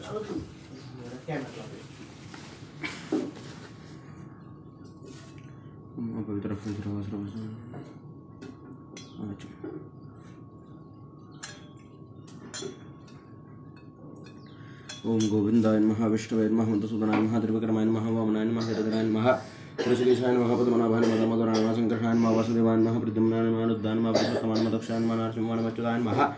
ओम गोविंदाय नमः, विष्णुवे नमः, मधुसूदनाय नमः, त्रिविक्रमाय नमः, वामनाय नमः, हिरण्यनाय नमः, ऋषिकेशाय नमः, पद्मनाभाय नमः, मधुराय नमः, संकर्षणाय नमः, वासुदेवाय नमः, प्रद्युम्नाय नमः, अनुद्दाय नमः, पुरुषोत्तमाय नमः, दक्षाय नमः, नरसिंहाय नमः, अच्युताय नमः,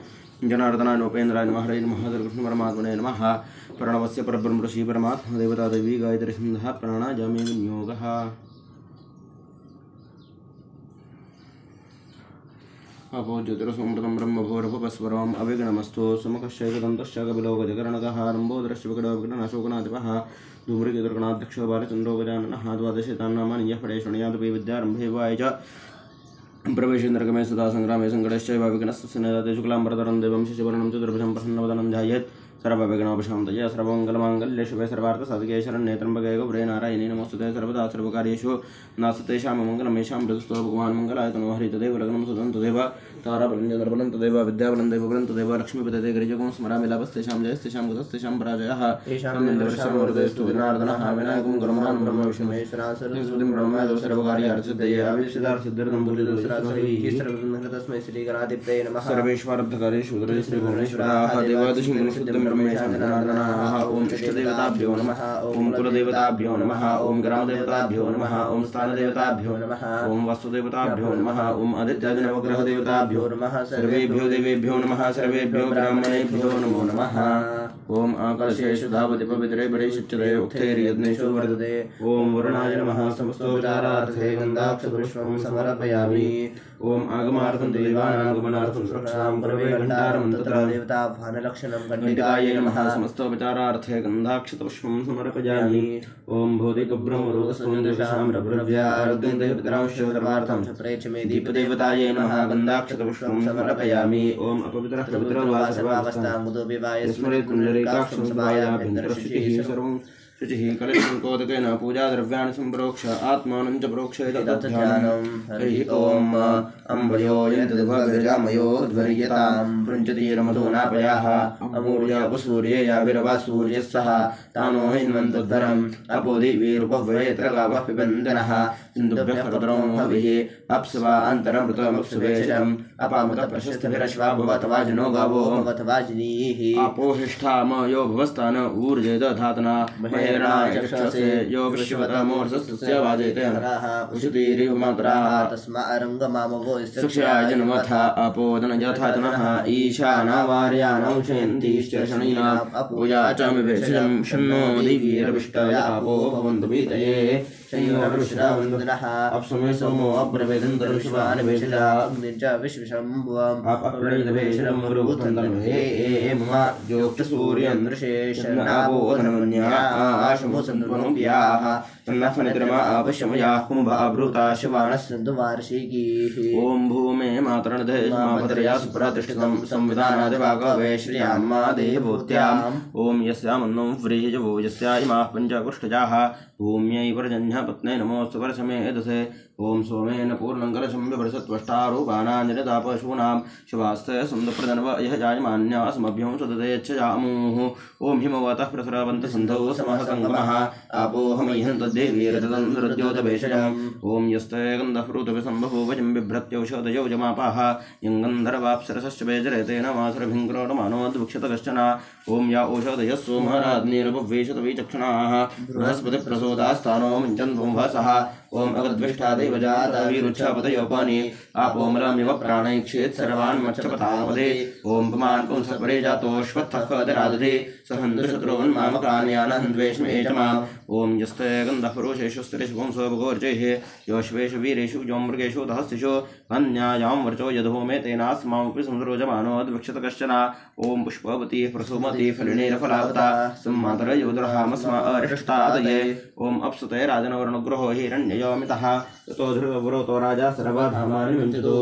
जनार्दनाय नमः, उपेन्द्राय नमः, हरे नमः, कृष्ण परमात्मने नमः। प्रणवस्य परब्रह्म ऋषि परमात्मा देवता देवी गायत्री सिंधः प्राणायामे विनियोगः। अपो ज्योतिरसमृतं ब्रह्मभूरभुपस्वरम् अविघ्नमस्तु सुमुखश्चैकदन्तश्च कपिलोकजकर्णकः रम्बोदरश्च विकटविघ्ननाशोकनाधिपः धूम्रकेतुर्गणाध्यक्षो बालचन्द्रो गजाननः द्वादशेतान्नामानि यः पठे शृणुयादपि विद्यारम्भे वाय च प्रवेशेन्द्रगमे सदा संग्रामे सङ्कटश्चैव विघ्नस्य निदते शुक्लाम्बरधरं देवं शशिवर्णं चतुर्भुजं प्रसन्नवदनं ध्यायेत् सर्वविघ्नोपशान्तये सर्वमङ्गलमाङ्गल्ये शिवे सर्वार्थसाधिके शरण्ये त्र्यम्बके गौरी नारायणी नमोस्तुते सर्वदा सर्वकार्येषु नास्ति तेषां मङ्गलमेषां मृदुस्तो भगवान् मङ्गलाय तनो हरि तदेव लग्नं सुतं तदेव ताराबलं चन्द्रबलं तदेव विद्याबलं दैवबलं तदेव लक्ष्मीपतये गिरिजगं स्मरामि लाभस्तेषां जयस्तेषां गतस्तेषां पराजयः येषां जनार्दनः विनायकं गुरुमान् ब्रह्म विष्णुमहेश्वराः सरस्वतीं ब्रह्मणो सर्वकार्यार्थसिद्धये अविष्यदार्थसिद्धिर्दं तस्मै श्रीगणाधिपतये नमः। सर्वेश्वरार्थकारेषु श्रीभुवनेश्वराः देवादिशिं ब्रह्मेशां जनार्दनाः ओम इष्टदेवताभ्यो नमः, ओम कुलदेवताभ्यो नमः, ओम ग्रामदेवताभ्यो नमः, ओम स्थानदेवताभ्यो नमः, ओम वास्तुदेवताभ्यो नमः, ओम आदित्यादिनवग्रहदेवताभ्यो नमः, सर्वेभ्यो देवेभ्यो नमः, सर्वेभ्यो ब्राह्मणेभ्यो नमो नमः। ओम आकाशेषु धावति पवित्रे परिशुच्यते उक्थैर्यज्ञेषु वर्धते। ओम वरुणाय नमः, समस्तोपचारार्थे गन्धाक्षपुष्पं समर्पयामि। ओम आगमार्थं देवानां गमनार्थं सुरक्षां प्रवे घण्टारं तत्र देवताह्वानलक्षणं घण्टिकायै नमः, समस्तोपचारार्थे गन्धाक्षतपुष्पं समर्पयामि। ओम भौतिकब्रह्मरोगस्वन्दशां रभ्रव्यारुद्गन्धे पितरांश्च सर्वार्थं प्रेच्छ मे दीपदेवतायै नमः, गन्धाक्षतपुष्पं समर्पयामि। ओम अपवित्रः पवित्रो वा सर्वावस्थां मुदो विवाय स्मरेत् कुण्डलीकाक्षं सभायाभ्यन्तरशुचिः सर्वं शुचिः कलिशङ्कोदकेन पूजाद्रव्याणि सम्प्रोक्ष आत्मानं च प्रोक्षेत तज्ज्ञानं। हरिः ओम अम्बयो यन्तद्भगजामयो ध्वर्यतां पृञ्चतीरमधुनापयाः अमूर्या वसूर्यया विरवा सूर्यस्सः तानो हिन्वन्तद्धरम् अपोदिवीरुपव्येत्र गावः पिबन्दनः सिन्धुभ्यः कतरो हविः अप्सवा अन्तरमृतमप्सुवेशम् अपामुत प्रशस्तभिरश्वा भवतवाजिनो गावो भवतवाजिनीः अपोहिष्ठामयो भवस्तान ऊर्जे दधातना चक्षसे यो विश्वतमोर्धस्य वाजेते हराः उषुतीरिव मात्राः तस्मा रङ्गमामवो शिक्षाय जन्मथ अपोदन यथातनः ईशानावार्याणां शयन्तीश्च शनैनाम् अपूजा च विवेशं शन्नो दिवीरविष्टय आपो भवन्तु पीतये शय्योरुश्रावन्दनः अप्समे सोमो अब्रवेदन्तरं शिवानिवेशजा अग्निञ्च विश्वशम्भुवम् अपप्रणीतभेषणं गुरुभूतन्तन्महे मम ज्योक्षसूर्यन्दृशेषनावो धनमन्या आशमो सन्दर्भनोऽप्याः तन्नफनिद्रमा आपश्यमयाः कुम्भाभृता शिवानस्सन्तु वार्षिकीः। ओम भूमे मातरनधे मापत्रया सुप्रतिष्ठितं संविधानादिवागवे श्रियान्मा देवभूत्याम्। ओम यस्यामन्नं व्रीहिजवो यस्या इमाः पञ्चकुष्ठजाः भूम्यै पर्जन्यः पत्ने नमोऽस्तु वर्षमेधसे। ओम सोमेन पूर्णं कलशं बिभ्रसत्वष्टारूपाणाञ्जनदापशूनां शिवास्तय सन्दप्रदन्व यः जायमान्यासमभ्यं सुददेच्छजामुः। ओम हिमवतः प्रसरवन्तः सन्धौ समः सङ्गमः आपोहमह्यं तद्देवीरतन्द्रद्योतभेषजम्। ओम यस्तय गन्धःपृथुविसम्बभूवजं बिभ्रत्यौषधयो जमापाः यं गन्धर्वाप्सरसश्च बेजरे तेन वासरभिङ्क्रोडमानोद्विक्षत कश्चन। ओम या ओषधयः सोमराज्ञिरपवेशतविचक्षणाः बृहस्पतिप्रसोदास्थानो मुञ्चन्त्वं वसः। ओम अगद्विष्टादेवजाताविरुच्छपतयोपानि आपोमलमिव प्राणैक्षेत् सर्वान् मच्छपतावधे। ओम पमान् पुंसपरे जातोऽश्वत्थखदरादधे सहन्द्रशत्रून् मामकान्यानहन्द्वेष्मे च माम्। ओम यस्तय गन्धःपुरुषेषु स्त्रीषु पुंसोपगोर्जैः योश्वेषु वीरेषु जोमृगेषु दहस्तिषु कन्यायां वर्चो यदहोमे तेनास्मामपि संसरोजमानोद्विक्षत कश्चन। ओम पुष्पवतीः प्रसुमती फलिनीरफलावता सम्मातरयोदरहामस्मा अरिष्टादये। ओम अप्सुते राजनवर्णगृहो हिरण्ययोमितः ततो ध्रुवपुरोतो राजा सर्वधामानि मुञ्चतु।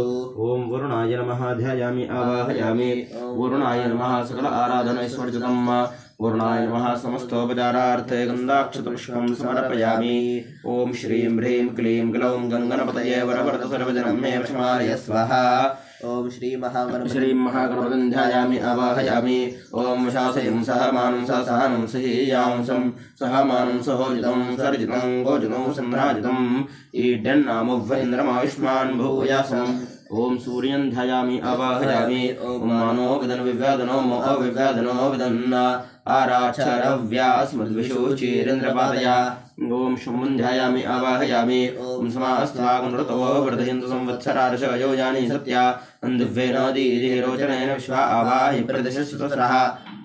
ओम वरुणाय नमः ध्यायामि आवाहयामि। वरुणाय नमः सकल आराधनैश्वर्जितम्। वरुणाय नमः समस्तोपचारार्थे गन्धाक्षतपुष्पं समर्पयामि। ओम श्रीं ह्रीं क्लीं ग्लौं गङ्गणपतये वरवरद सर्वजनं मे प्रशमारय स्वाहा। ओम श्री महागणपतिं ध्यायामि आवाहयामि। ओम शासयं सह मानं सहसानं सहीयांसं सह मानं सहोजितं सर्जितं गोजितं संराजितं ईड्यन्नामुभ्यन्द्रमायुष्मान् भूयासम्। ओम सूर्यं ध्यायामि आवाहयामि। ओम मानो विदन विव्यादनो मो अविव्यादनो विदन्न आराक्षरव्यास्मद्विषुचिरेन्द्रपादया। ओम शुम्भं ध्यायामि आवाहयामि। ओम समास्तागुणऋतवो वर्धयन्तु संवत्सरार्षयो यानि सत्या दिव्येन दीर्घरोचनेन विश्वा आवाहि प्रदशस्रः।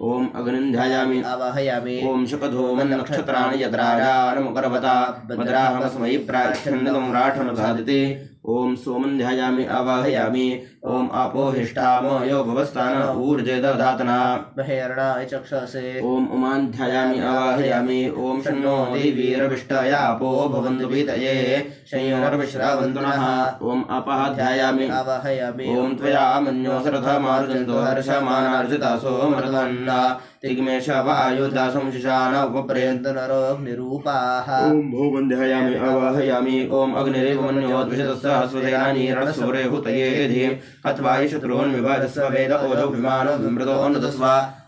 ओम अग्निं ध्यायामि आवाहयामि। ओम शकधूमन् नक्षत्राणि यत्राजानमुकरवता भद्राहमस्मै प्राच्छन्दं राठनुधादिते। ओम सोमं ध्यायामि आवाहयामि। ओम आपो हिष्ठामयो भवस्थान ऊर्जे दधातना महेरणाय चक्षसे। ओम उमान् ध्यायामि आवाहयामि। ओम शन्नो देवीरविष्टयापो भवन्तु पीतये शयोर्विश्रावन्तु नः। ओम आपः ध्यायामि आवाहयामि। ओम त्वया मन्यो सरथमार्जन्तो हर्षमानार्जितासो मृदन्ना तिग्मेश वायुदासं शिशान उपप्रयन्त नरोऽग्निरूपाः। ओम भूमं ध्यायामि आवाहयामि। ओम अग्निरेव मन्यो द्विषतः स्वसेनानि रणसूरे हुतये धी अथवा शत्रून् विभाजस्व वेद ओजो विमानो विमृतो नदस्व।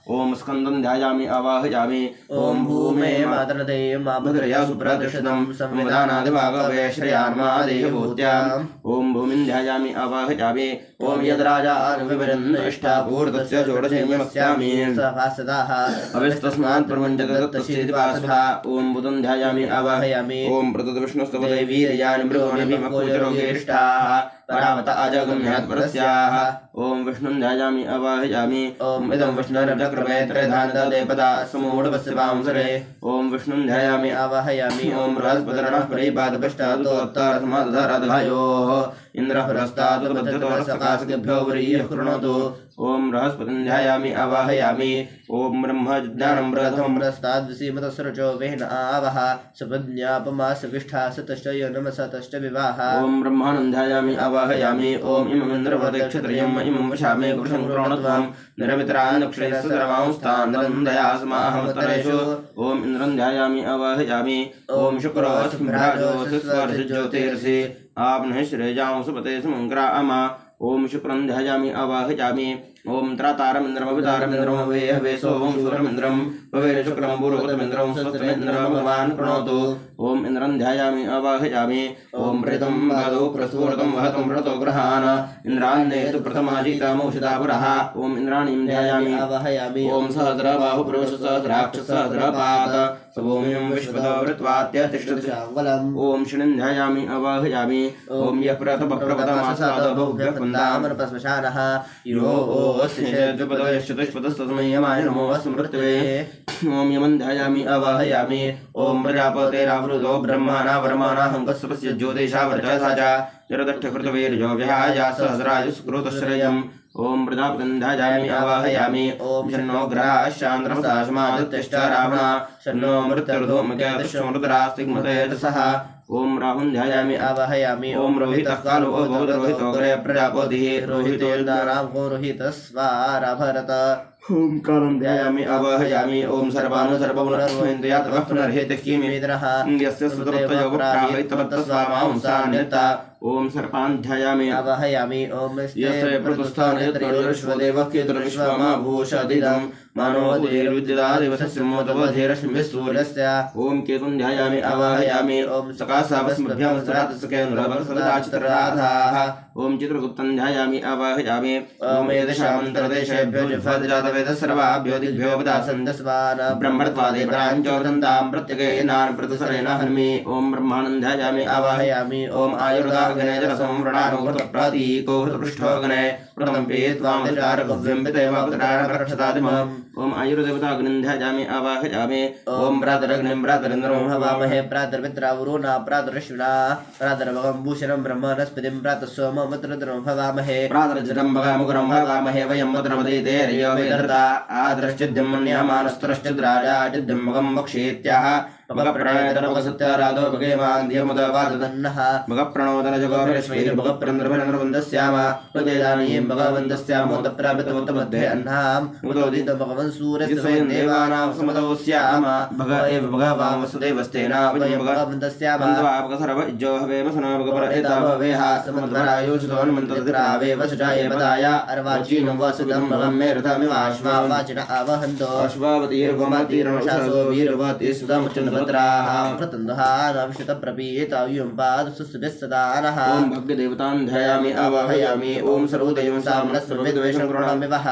ओम स्कन्दं ध्यायामि आवाहयामि। ओम भूमे मातरते मा भद्रया सुप्रतिष्ठितं संविधानादिभागवे श्रेयान्मादेहभूत्याम्। ओम भूमिं ध्यायामि आवाहयामि। ओम यद्राजान् विवरन्नष्टापूर्तस्य षोडशेम्यमस्यामि सभासदाः अविस्तस्मात् प्रपञ्चते तत्तस्येति पार्श्वः। ओम बुधं ध्यायामि आवाहयामि। ओम प्रततविष्णुस्तवते वीर्याणि मृगोणिभिमकुचरोगेष्टाः परावत अजगम्यात् परस्याः। ओम विष्णुं ध्यायामि आवाहयामि। ओम इदं विष्णुर्चक्रमे त्रयधानदेपदा समूढवस्यवांसरे। ओम विष्णुं ध्यायामि आवाहयामि। ओम बृहस्पतिर्नः परिपादपश्चादुत्तरसमादधरद्भयोः इन्द्रः पुरस्तात् बद्धतो सकाशकेभ्यो वरीयः कृणोतु। ओम बृहस्पतिं ध्यायामि आवाहयामि। ओम ब्रह्मज्ञानं प्रथमं प्रस्ताद्विसीमतस्रजो वेन आवह सपज्ञापमासविष्ठा सतश्चयो नमसतश्च विवाह। ओम ब्रह्माणं ध्यायामि आवाहयामि। ओम इममिन्द्रवते क्षत्रियम् इमं वशामि पुरुषं कृणोत्वं निरमित्रान् दक्षिणस्य सर्वांस्तान् दन्दयास्माहमुत्तरेषु। ओम इन्द्रं ध्यायामि आवाहयामि। ओम शुक्रोऽस्मिराजोऽसि स्वर्षज्योतिर्षि आपनः श्रेजां सुपते सुमङ्क्रामा। ओम शुक्रं ध्यायामि आवाहयामि। ओम त्रातारमिन्द्रमवितारमिन्द्रमवेह वेसो ओम शूरमिन्द्रं भवेन शुक्रं पूर्वकृतमिन्द्रं स्वस्त्रमिन्द्रं भगवान् कृणोतु। ओम इन्द्रं ध्यायामि आवाहयामि। ओम प्रेतं भादो प्रसूरतं वहतं व्रतो गृहान् इन्द्रान्नेतु प्रथमाजितमौषधापुरः। ओम इन्द्राणीं ध्यायामि आवाहयामि। ओम सहस्रबाहु पुरुष सहस्राक्ष सहस्रपाद सभूमिं विश्वतवृत्वात्यतिष्ठति शाङ्गलम्। ओम शनिं ध्यायामि आवाहयामि। ओम यः प्रतपप्रपदमासाद बहुभ्यः कुन्दामर्पश्मशानः यो चतुष्पदस्तस्मै यमाय नमो स्मृतवे। ओम यमं ध्यायामि आवाहयामि। ओम प्रजापतेरावृतो ब्रह्मणा वरमाणा हंकस्पस्य ज्योतिषा वर्चसा च जरदक्षकृतवीर्यो विहाया सहस्रायुष्कृतश्रयम्। ओम प्रजापतिं ध्यायामि आवाहयामि। ओम शन्नो ग्रहाश्चान्द्रमसाश्मादित्यश्च रावणा शन्नो मृत्युर्धूमकेतुश्चमरुद्रास्तिग्मतेजसः। ओम राहुं ध्यायामि आवाहयामि। ओम रोहितः कालो भवतु रोहितोऽग्रे प्रजापतिः रोहितोल्दारां को रोहितस्वाराभरत। ओम कालं ध्यायामि आवाहयामि। ओम सर्वान् सर्वगुणर्वहिन्द्रियात् पुनर्हेतः किमेतरः यस्य सुतपत्तयो प्राहैतपत्तस्वामांसान्यता। ओम सर्पान् ध्यायामि आवाहयामि। ओम यस्य प्रतुस्थानेत्रविश्वदेवः केतुर्विश्वमाभूषदिदं मानोदीर्विद्युदादिवसस्य मोदवधीरश्मिः सूर्यस्य। ओम केतुं ध्यायामि आवाहयामि। ओम सकाशावस्मभ्यां सदाचित्रराधाः। ओम चित्रगुप्तं ध्यायामि आवाहयामि। ओम एतेषामन्तरदेशेभ्यो जिह्वादिजातवेदः सर्वाभ्यो दिग्भ्यो पदासन्दस्वान् ब्रह्मत्वादि प्राञ्चोदन्तां प्रत्यगेनान् प्रतुसरेण हन्मि। ओम ब्रह्माणं ध्यायामि आवाहयामि। ओम आयुर्दाग्ने जलसं व्रणानुकृतप्रतीको हृतपृष्ठोऽग्ने प्रथमं पीत्वां विचारगव्यं पितैवापतराणकरक्षतादिमम्। ओम आयुर्देवताग्निं ध्यायामि आवाहयामि। ओम प्रातरग्निं प्रातरिन्द्रं हवामहे प्रातर्पित्रावरुणा प्रातरश्विना प्रातर्भगं भूषणं ब्रह्मणस्पतिं प्रातःसोममुत्रद्रं हवामहे प्रातर्जलं भगामुग्रं हवामहे वयं भद्रवदेतेर्यो वेदर्ता आदरश्चिद्यं मन्यमानस्तरश्चिद्राजा चिद्यं भगं वक्षेत्याः भगप्रणयतन भगसत्याराधो भगेमान्ध्यमुदवादन्नः भगप्रणोदन जगोभिरश्वैर् भगप्रणद्रभनर्वन्दस्याम प्रदेदानीं भगवन्तस्यामोदप्रापितवन्तमध्ये अह्नाम् उदोदित भगवन् सूर्यस्य देवानां समदौ स्याम भग एव भगवान् वसुदेवस्तेन भगवन्तस्याम भगसर्व इज्जो हवेम सनो भगपर एता भवेहा समद्वरायोषितोन् मन्तद्रावे वसुजाय पदाय अर्वाचीनं वसुदं भगं मे रथमिवाश्वा वाचिन आवहन्तो अश्वावतीर्गोमतीर्वशासो वीरवती सुदमुच्चन्द्रभद्राः प्रतन्दः नविष्टप्रपीतायुं पादसुस्विस्सदानः ॐ भग्यदेवतां ध्यायामि आवाहयामि ॐ सर्वोदयं सामनस्वविद्वेषं कृणामि वः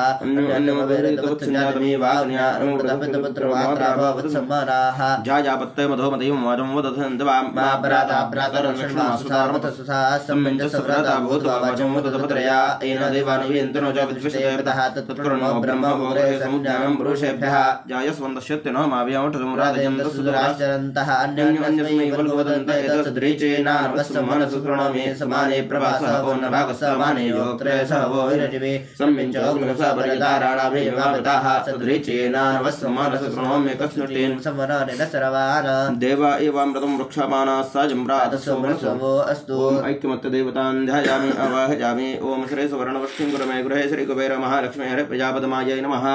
अन्यमवेदितवत्सञ्जातमी वाग्न्या अनुमृतपितपुत्रमात्रा भवत्सम्मानाः जायापत्तय मधोमतीं वाजं वदधन्तवां मा परादाभ्रातरक्षणमासुतारमतसुसा सम्मिञ्जसव्रता भूत्वा वाचं वदतपत्रया येन देवानुयन्तनो च विद्विषयेपतः तत्कृणो ब्रह्म मुरे समुज्ञानं पुरुषेभ्यः जायस्वन्दश्यत्य नो माव्यामठसुराश्चरन्तः अन्यस्मै वल्गवदन्त एतत्सदृचेनार्वस्समानसुकृणमे समाने प्रभासः पौर्णभागस्समाने योगत्रयसः वो विरजिवे सम्मिञ्चोग्नसपरिताराणामेवावताः सदृचेनार्वस्समानसुकृणोमे कस्नुतेन समरानेन सरवान देवा एवामृतं वृक्षमाणाः साजम्रातसोमनसो अस्तु ऐक्यमत्यदेवतां ध्यायामि आवाहयामि ॐ श्रेयसवर्णवष्टिं गुरुमे गृहे श्रीकुबेर महालक्ष्मी हरे प्रजापदमायै नमः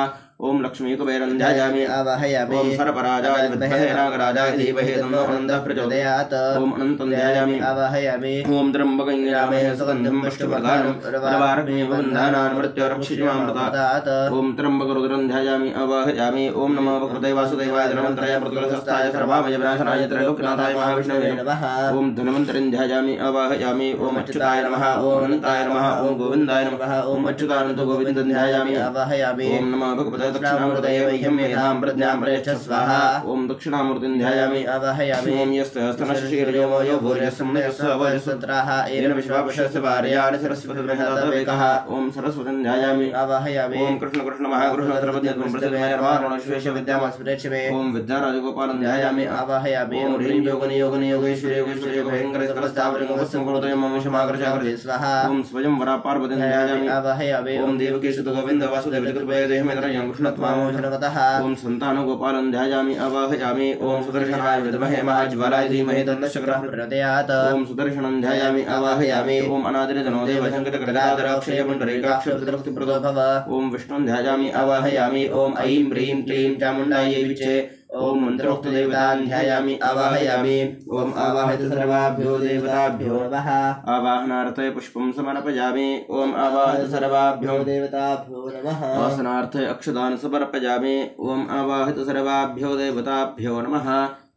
ओम लक्ष्मी कुबेरं ध्यायामि आवाहयामि ओम सर्पराजाय विद्महे नागराजाय धीमहि तन्नो अनन्तः प्रचोदयात् ओम अनन्तं ध्यायामि आवाहयामि ओम त्र्यम्बकं यजामहे सुगन्धिं पुष्टिवर्धनं उर्वारुकमिव बन्धनान् मृत्योर्मुक्षीमामृतात् ओम त्र्यम्बकरुद्रं ध्यायामि आवाहयामि ओम नमो भगवते वासुदेवाय धन्वन्तराय प्रतिकुलहस्ताय सर्वामय विनाशनाय त्रैलोक्यनाथाय महाविष्णवे नमः ओम धन्वन्तरिं ध्यायामि आवाहयामि ओम अच्युताय नमः ओम अनन्ताय नमः ओम गोविन्दाय नमः ओम अच्युतानन्तो गोविन्दं ध्यायामि आवाहयामि ओम नमः भगवते दक्षिणामूर्तये वह्यं मेधां प्रज्ञां प्रयच्छ स्वाहा ओम दक्षिणामूर्तिं ध्यायामि आवाहयामि ओम यस्य हस्तनशशीर्योमो यो भूर्यस्सम्नयस्य वयस्सत्राः येन विश्वावशस्य वार्याणि सरस्वतीर्महदावेकः ओम सरस्वतीं ध्यायामि आवाहयामि ओम कृष्ण कृष्ण महाकृष्ण सर्वज्ञत्वं प्रसिद्धमेर्वारुणश्वेश विद्यामास्फुरेच्छमे ओम विद्याराजगोपालं ध्यायामि आवाहयामि ओम ह्रीं योगनि योगनि योगेश्वरी योगेश्वरी भयङ्करस्कलस्तावलिङ्गवस्यं कुरुतयं मम क्षमाकृचाकृते स्वाहा ओम स्वयं वरा पार्वतीं ध्यायामि आवाहयामि ओम देवकी सुत गोविन्द वासुदेव जगत्पते देहमेन्द्रयं कृष्णत्वामोषणगतः ओम सन्तानगोपालं ध्यायामि आवाहयामि ओम सुदर्शनाय विद्महे महाज्वालाय धीमहि तन्नः शक्रः प्रचोदयात् ओम सुदर्शनं ध्यायामि आवाहयामि ओम अनादिनिधनो देवशङ्करगदाधराक्षयमण्डलीकाक्षप्रदो भव ओम विष्णुं ध्यायामि आवाहयामि ओम ऐं ह्रीं क्लीं चामुण्डायै विचे ओम मंत्रोक्तदेवतां ध्यायामि आवाहयामि ओम आवाहित सर्वाभ्यो देवताभ्यो नमः आवाहनार्थे पुष्पं समर्पयामि ओम आवाहित सर्वाभ्यो देवताभ्यो नमः आसनार्थे अक्षदान समर्पयामि ओम आवाहित सर्वाभ्यो देवताभ्यो नमः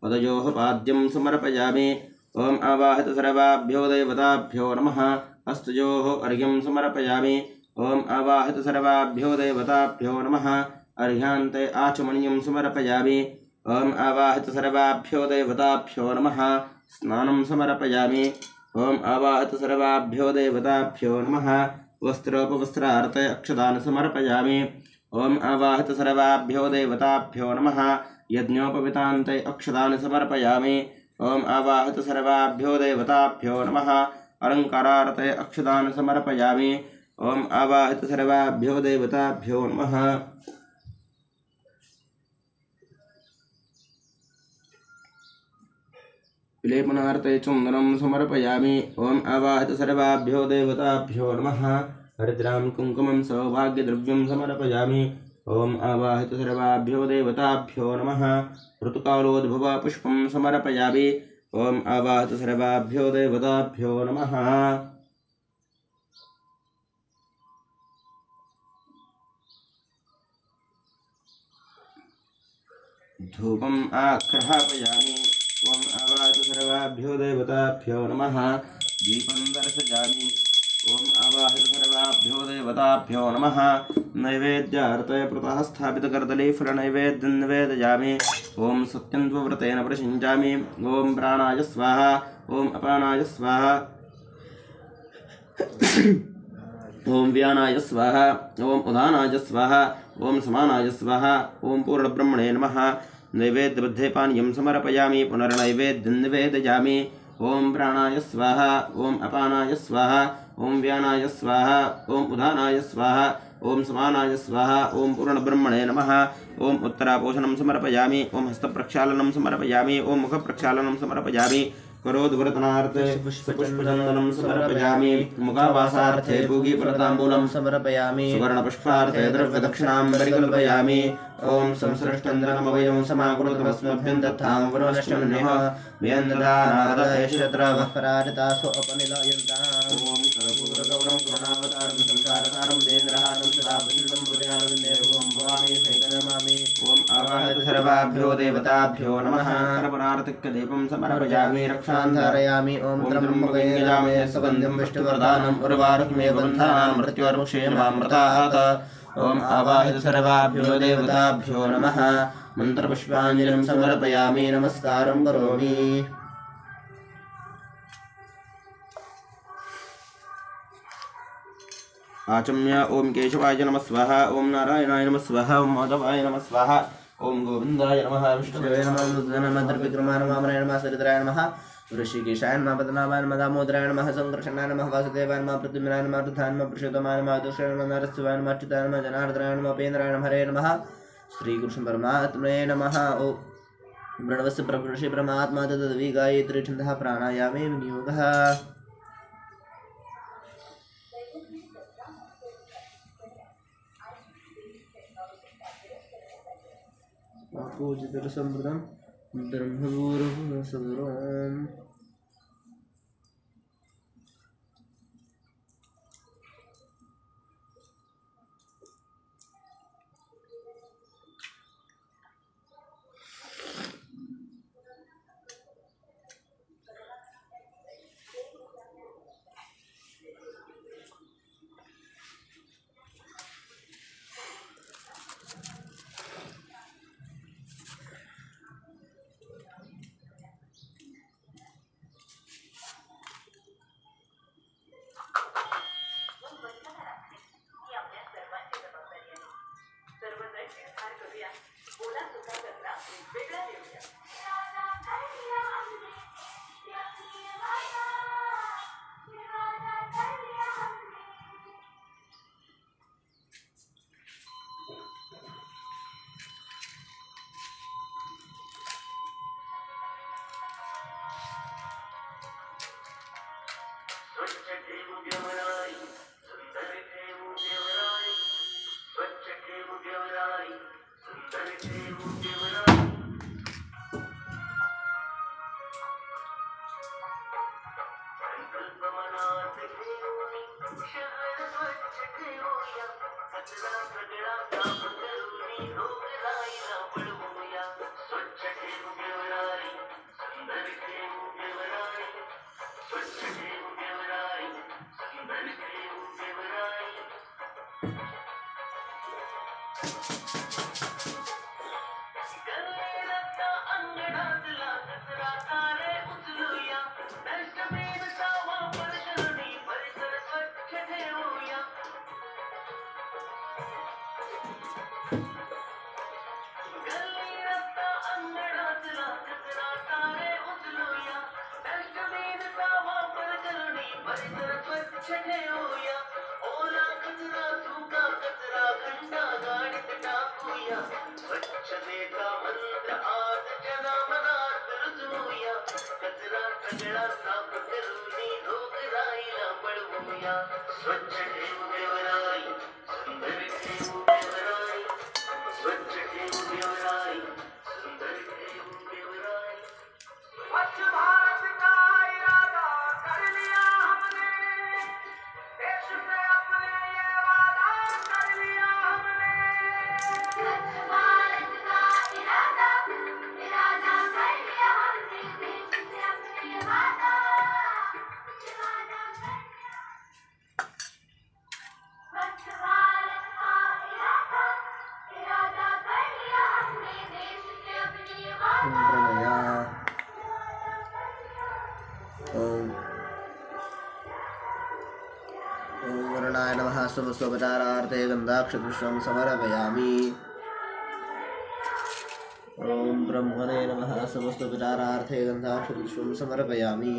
पदयोः पाद्यं समर्पयामि ओम आवाहित सर्वाभ्यो देवताभ्यो नमः हस्तयोः अर्घ्यं समर्पयामि ओम आवाहित सर्वाभ्यो देवताभ्यो नमः अर्घ्यान्ते आचमनीयं समर्पयामि ओम आवाहित सर्वाभ्यो देवताभ्यो नमः स्नानं समर्पयामि ओम आवाहित सर्वाभ्यो देवताभ्यो नमः वस्त्रोपवस्त्रार्थे अक्षदान समर्पयामि ओम आवाहित सर्वाभ्यो देवताभ्यो नमः यज्ञोपवितान्ते अक्षदान समर्पयामि ओम आवाहित सर्वाभ्यो देवताभ्यो नमः अलङ्कारार्थे अक्षदान समर्पयामि ओम आवाहित सर्वाभ्यो देवताभ्यो नमः विलेपनार्थे चन्दनं समर्पयामि ओम आवाहित सर्वाभ्यो देवताभ्यो नमः हरिद्रां कुङ्कुमं सौभाग्यद्रव्यं समर्पयामि ओम आवाहित सर्वाभ्यो देवताभ्यो नमः ऋतुकालोद्भव पुष्पं समर्पयामि ओम आवाहित सर्वाभ्यो देवताभ्यो नमः धूपम् आघ्रापयामि ओम आवाहित सर्वाभ्यो देवताभ्यो नमः दीपं दर्शयामि ओम आवाहित सर्वाभ्यो देवताभ्यो नमः नैवेद्यार्थे पुरतः स्थापितकर्दली फलनैवेद्यं निवेदयामि ओम सत्यन्त्वव्रतेन प्रसिञ्चामि ओम प्राणाय स्वाहा ओम अपानाय स्वाहा ओम व्यानाय स्वाहा ओम उदानाय स्वाहा ओम समानाय स्वाहा ओम पूर्णब्रह्मणे नमः नैवेद्यबद्धे पानीयं समर्पयामि पुनर्नैवेद्यं निवेदयामि ओम प्राणाय स्वाहा ओम अपानाय स्वाहा ओम व्यानाय स्वाहा ओम उदानाय स्वाहा ओम समानाय स्वाहा ओम पूर्णब्रह्मणे नमः ओम उत्तरापोषणं समर्पयामि ओम हस्तप्रक्षालनं समर्पयामि ओम मुखप्रक्षालनं समर्पयामि करोद्वर्तनार्थे पुष्पचन्दनं समर्पयामि मुखावासार्थे पूगीफलताम्बूलं समर्पयामि सुवर्णपुष्पार्थे द्रव्यदक्षिणां परिकल्पयामि ओम संसृष्टन्द्रमवयं समाकृतमस्मभ्यं दत्तां वरुणश्चमन्यः व्यन्दधानादयशत्रवपराजितासो अपनिलयन्ताम् ओम सर्वपूर्वगौरं करुणावतारं संसारसारं देन्द्रहानं सदा प्रसिद्धं हृदयानन्दे ओम भवामि सैतनमामि ओम आवाहयतु सर्वाभ्यो देवताभ्यो नमः सर्वनार्तिकदीपं समर्पयामि रक्षां धारयामि ओम त्र्यम्बकं सुगन्धिं विष्णुवर्धनम् उर्वारुकमेव बन्धानां मृत्युर्मुक्षेमामृतात् ओम आवाहयतु सर्वाभ्यो देवताभ्यो नमः मंत्रपुष्पाञ्जलिं समर्पयामि नमस्कारं करोमि आचम्य ओम केशवाय नमः स्वाहा ओम नारायणाय नमः स्वाहा ओम माधवाय नमः स्वाहा ओम गोविंदाय नमः विष्णुवे नमः विक्रमाय नमः वामनाय नमः सरिद्राय नमः ऋषिकेशाय नमः पद्मनाभाय नमः दामोदराय नमः संकर्षणाय नमः वासुदेवाय नमः प्रद्युम्नाय नमः रुद्राय नमः पुरुषोत्तमाय नमः दुष्टाय नमः नरसिंहाय नमः अच्युताय नमः जनार्दनाय नमः उपेन्द्राय नमः हरे नमः श्रीकृष्ण परमात्मने नमः ओ प्रणवस्य प्रकृषि परमात्मा तद्वि गायत्री छन्दः प्राणायामे विनियोगः पूजितरसमृतं ब्रह्मगुरुसुरम् स्वपचारार्थे गन्धाक्षपुष्पं समर्पयामि ओम ब्रह्मणे नमः स्वपचारार्थे गन्धाक्षपुष्पं समर्पयामि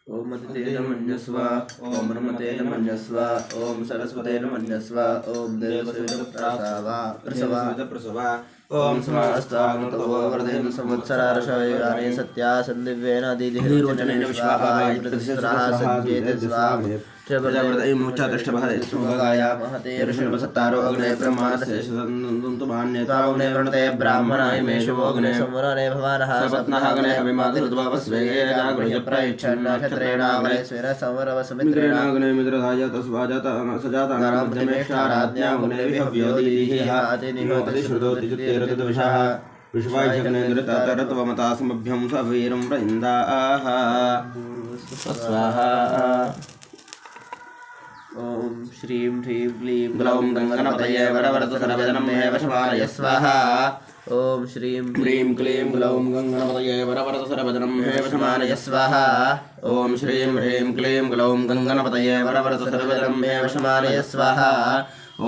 ओम अदिते नमन्यस्व ओम नमते नमन्यस्व ओम सरस्वते नमन्यस्व ओम प्रसवा ओम समास्तागतो वर्धेन संवत्सरार्षायणे सत्या संदिव्येन दिधिरोचनेन विश्वाभाय प्रतिसहस्राः सज्जेते स्वाहा प्रजापतये मुच्चातिष्ठभाय सुभगाया महते ऋषभसत्तारो अग्ने ब्रह्माणस्य सन्तुमान्यतावग्ने वृणते ब्राह्मणाय मेषवोऽग्ने संवरणे भवानः सपत्नः अग्ने अभिमातिरुद्भवस्वेगे जागृह्य प्रयच्छन् नक्षत्रेणाग्ने स्वेन संवरवसमित्रेणाग्ने मित्रधाय तस्वाजात सजातानां मध्यमेष्टाराज्ञाग्ने विहव्योदीः आतिनिहोति श्रुतोति चित्तेरतिदविषः विश्वायज्ञेन्द्रतरत्वमता समभ्यं सवीरं प्रइन्दाः स्वाहा ओम श्रीं ह्रीं क्लीं ग्लौं गंगनपतये वरवरतु सर्वजनं मे वशमानय स्वाहा ओम श्रीं ह्रीं क्लीं ग्लौं गंगनपतये वरवरतु सर्वजनं मे वशमानय स्वाहा ओम श्रीं ह्रीं क्लीं ग्लौं गंगनपतये वरवरतु सर्वजनं मे वशमानय स्वाहा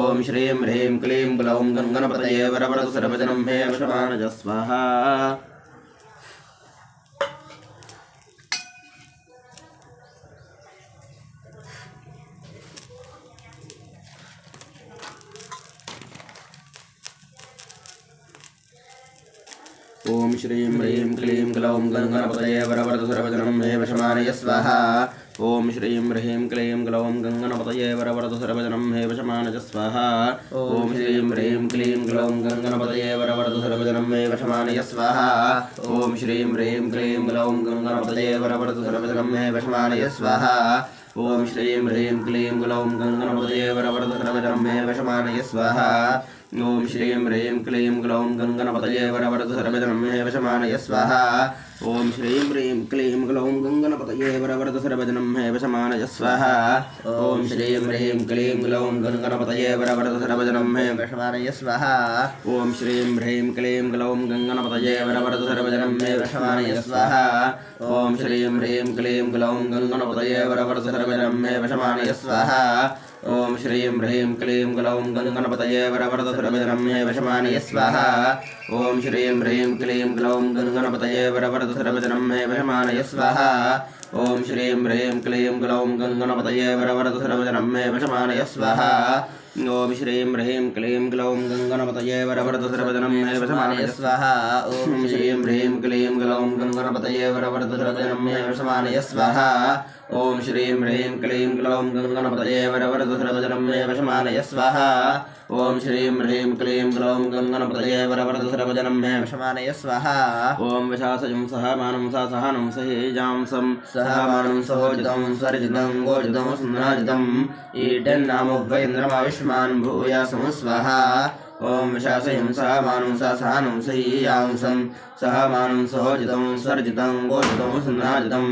ओम श्रीं ह्रीं क्लीं ग्लौं गंगनपतये वरवरतु सर्वजनं मे वशमानय स्वाहा ओम श्रीं ह्रीं क्लीं ग्लौं गंगनपतये वरवरतु सर्वजनं मे वशमानय स्वाहा ओम श्रीं ह्रीं क्लीं ग्लौं गंगनपतये वरवरतु सर्वजनं मे वशमानय स्वाहा ओम श्रीं ह्रीं क्लीं ग्लौं गंगनपतये वरवरतु सर्वजनं मे वशमानय स्वाहा ओम श्रीं ह्रीं क्लीं ग्लौं गंगनपतये वरवरतु सर्वजनं मे वशमानय स्वाहा ओम श्रीं ह्रीं क्लीं ग्लौं गंगनपतये वरवरतु सर्वजनं मे वशमानय स्वाहा ओम श्रीं ह्रीं क्लीं ग्लौं गंगनपतये वरवरतु सर्वजनं मे वशमानय स्वाहा ओम श्रीं ह्रीं क्लीं ग्लौं गंगनपतये वरवरतु सर्वजनं मे वशमानय स्वाहा ओम श्रीं ह्रीं क्लीं ग्लौं गंगनपतये वरवरतु सर्वजनं मे वशमानय स्वाहा ओम श्रीं ह्रीं क्लीं ग्लौं गंगनपतये वरवरतु सर्वजनं मे वशमानय स्वाहा ओम श्रीं ह्रीं क्लीं ग्लौं गंगनपतये वरवरतु सर्वजनं मे वशमानय स्वाहा ओम श्रीं ह्रीं क्लीं ग्लौं गंगनपतये वरवरतु सर्वजनं मे वशमानय स्वाहा ओम श्रीं ह्रीं क्लीं ग्लौं गंगनपतये वरवरतु सर्वजनं मे वशमानय स्वाहा ओम श्रीं ह्रीं क्लीं ग्लौं गंगनपतये वरवरतु सर्वजनं मे वशमानय स्वाहा ओम श्रीं ह्रीं क्लीं ग्लौं गंगनपतये वरवरतु सर्वजनं मे वशमानय स्वाहा ओम श्रीं ह्रीं क्लीं ग्लौं गंगनपतये वरवरतु सर्वजनं मे वशमानय स्वाहा ओम श्रीं ह्रीं क्लीं ग्लौं गंगनपतये वरवरतु सर्वजनं मे वशमानय स्वाहा ओम श्रीं ह्रीं क्लीं ग्लौं गंगनपतये वरवरतु सर्वजनं मे वशमानय स्वाहा ओम विशासजं सहमानं सहनं सहेजांसं सहमानं सहोजितं सर्जितं गोजितं सुनाजितं ईडन्नामोभयेन्द्रमायुष्मान् भूयासं स्वाहा ओम विशासयं सहमानं सहनं सहेयांसं सहमानं सहोजितं सर्जितं गोजितं सुनाजितं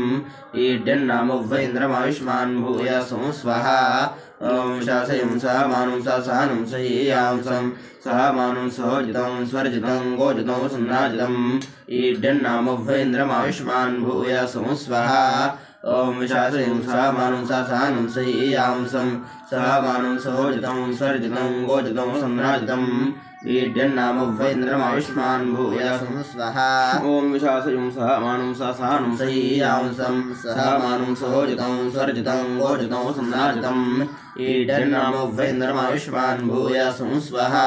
ईडन्नामोभयेन्द्रमायुष्मान् भूयासं स्वाहा ओम विशासयं सहमानं सहनं सहेयांसं सहमानं सहोजितं सर्जितं गोजितं सुनाजितं ईडन्नामोभयेन्द्रमायुष्मान् भूयासं स्वाहा ओम विशासयं सहमानं सहनं सहेयांसं सहमानं सहोजितं सर्जितं गोजितं सुनाजितं ईडन्नामोभयेन्द्रमायुष्मान् भूयासं स्वाहा ओम विशासयं सहमानं सहनं सहेयांसं सहमानं सहोजितं सर्जितं गोजितं सुनाजितं ईडन्नामोभयेन्द्रमायुष्मान् भूयासं स्वाहा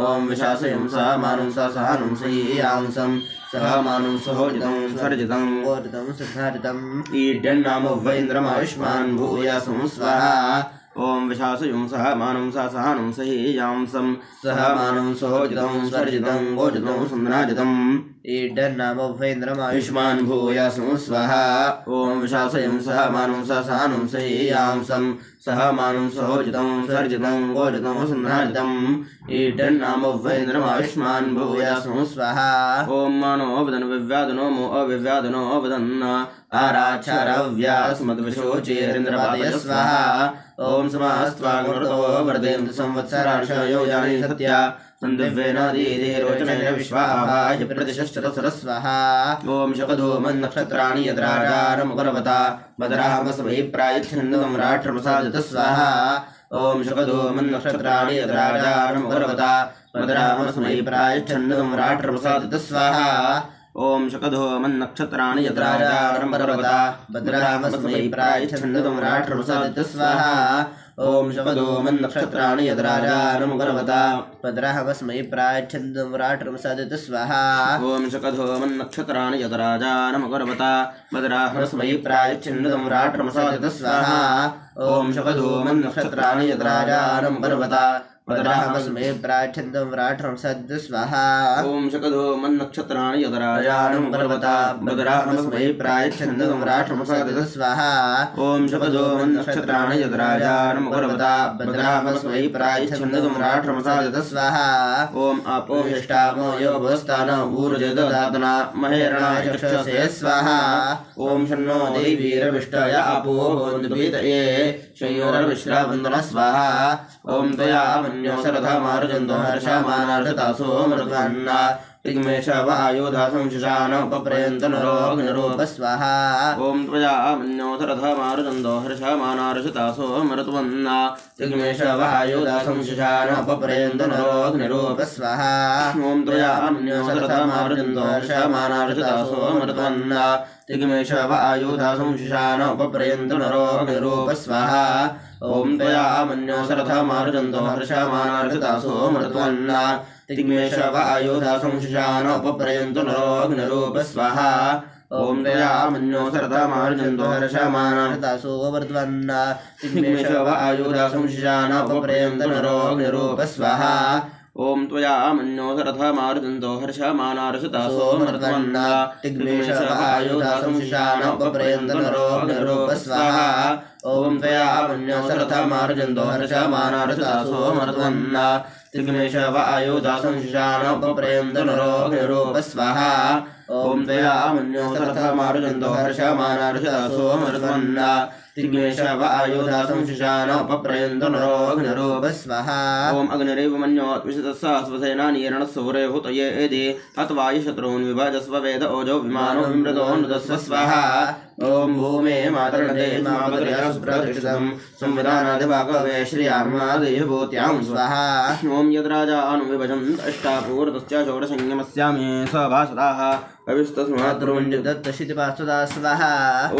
ओम विशासयं सहमानं सहनं सहेयांसं सहमानं सहोजितं सर्जितं गोजितं सुनाजितं ईडन्नामोभयेन्द्रमायुष्मान् भूयासं स्वाहा ओम विशासयं सहमानं सहनं सहेयांसं सहमानं सहोजितं सर्जितं गोजितं सुनाजितं ईडन्नामोभयेन्द्रमायुष्मान् भूयासं स्वाहा ओम विशासयं सहमानं सहनं सहेयांसं सहमानं सहोजितं सर्जितं गोजितं सुनाजितं ईडन्नामोभयेन्द्रमायुष्मान् भूयासं स्वाहा ओम मानो अवदन विव्यादनो मो अविव्यादनो अवदन् आराक्षरव्यास्मद्विशोचेरिन्द्रपादय स्वाहा ओम समास्त्वाग्नतो वर्धेन्दु संवत्सरार्षयो यानि सत्या संदिव्येनादिरोचनेन विश्वाभाय प्रतिष्ठित स्वाहा ओम शकधूमन् नक्षत्राणि यद्राजारमुपरवता भद्रामस्मै प्रायच्छन्दं राष्ट्रप्रसादित स्वाहा ओम शकधूमन् नक्षत्राणि यद्राजारमुपरवता भद्रामस्मै प्रायच्छन्दं राष्ट्रप्रसादित स्वाहा ओम शकधो मन्नक्षत्राणि यद्राजानं पर्वता भद्रामस्मै प्रायच्छन्दं राष्ट्रमसादित स्वाहा ओम शकधो मन्नक्षत्राणि यद्राजानं पर्वता भद्रामस्मै प्रायच्छन्दं राष्ट्रमसादित स्वाहा ओम शकधो मन्नक्षत्राणि यद्राजानं पर्वता भद्रामस्मै प्रायच्छन्दं राष्ट्रमसादित स्वाहा ओम शकधो मन्नक्षत्राणि यद्राजानं पर्वता भद्रामस्मै प्रायच्छन्दं राष्ट्रमसादित स्वाहा ओम शकधो मन्नक्षत्राणि यद्राजानं पर्वता भद्रामस्मै प्रायच्छन्दं राष्ट्रमसादित स्वाहा ओम शकधो मन्नक्षत्राणि यद्राजानं पर्वता भद्रामस्मै प्रायच्छन्दं राष्ट्रमसादित स्वाहा ओम आपो हिष्ठामो योगस्तान ऊर्जे ददातना महेरणाय चक्षसे स्वाहा ओम शन्नो देवीरविष्टय आपो होन्द्वीतये शयोरविश्रावन्दन स्वाहा ओम त्वया सरथमार्जन्तो हर्षमानार्षतासो मृद्वन्ना तिग्मेशव आयुधासं शिशानोपप्रयन्तनरोऽग्निरूप स्वाहा ओम त्वया मन्यो सरथमार्जन्तो हर्षमानार्षतासो मृद्वन्ना तिग्मेशव आयुधासं शिशानोपप्रयन्तनरोऽग्निरूप स्वाहा ओम त्वया मन्यो सरथमार्जन्तो हर्षमानार्षतासो मृद्वन्ना तिग्मेशव आयुधासं शिशानोपप्रयन्तनरोऽग्निरूप स्वाहा ओम त्वया मन्यो सरथमार्जन्तो हर्षमानार्षतासो मृद्वन्ना तिग्मेशव आयुधासं शिशानोपप्रयन्तनरोऽग्निरूप स्वाहा ओम त्वया मन्यो सरथमार्जन्तो हर्षमानार्षतासो मृद्वन्ना तिग्मेशव आयुधासं शिशानोपप्रयन्तनरोऽग्निरूप स्वाहा ओम त्वया मन्यो सरथमार्जन्तो हर्षमानार्षतासो मृद्वन्ना तिग्मेशव आयुधासं शिशानोपप्रयन्तनरोऽग्निरूप स्वाहा ओम त्वया मन्यो सरथमार्जन्तो हर्षमानार्षतासो मृद्वन्ना तिग्मेशव आयुधासं शिशानोपप्रयन्तनरोऽग्निरूप स्वाहा ओम त्वया मन्यो सरथमार्जन्तो हर्षमानार्षतासो मृद्वन्ना तिग्मेशव आयुधासं शिशानोपप्रयन्तनरोऽग्निरूप स्वाहा ओम अग्निरेव मन्योऽत्विषतस्सा स्वसेनानीरणस्सौरे हुतये एदि हत्वाय शत्रून् विभजस्व वेद ओजो विमानो विमृतो नुदस्व स्वाहा ओम भूमे मातर्नदे मापत्रया सुप्रतिष्ठितं संविधानादिभागवे श्रियार्मादेवभूत्यां स्वाहा ओम यद्राजा अनुविभजन्त अष्टापूर्तस्य षोडशसंयमस्यामे सभासदाः अविस्तस्माद्रुमण्डिदत्तशितिपासदा स्वाहा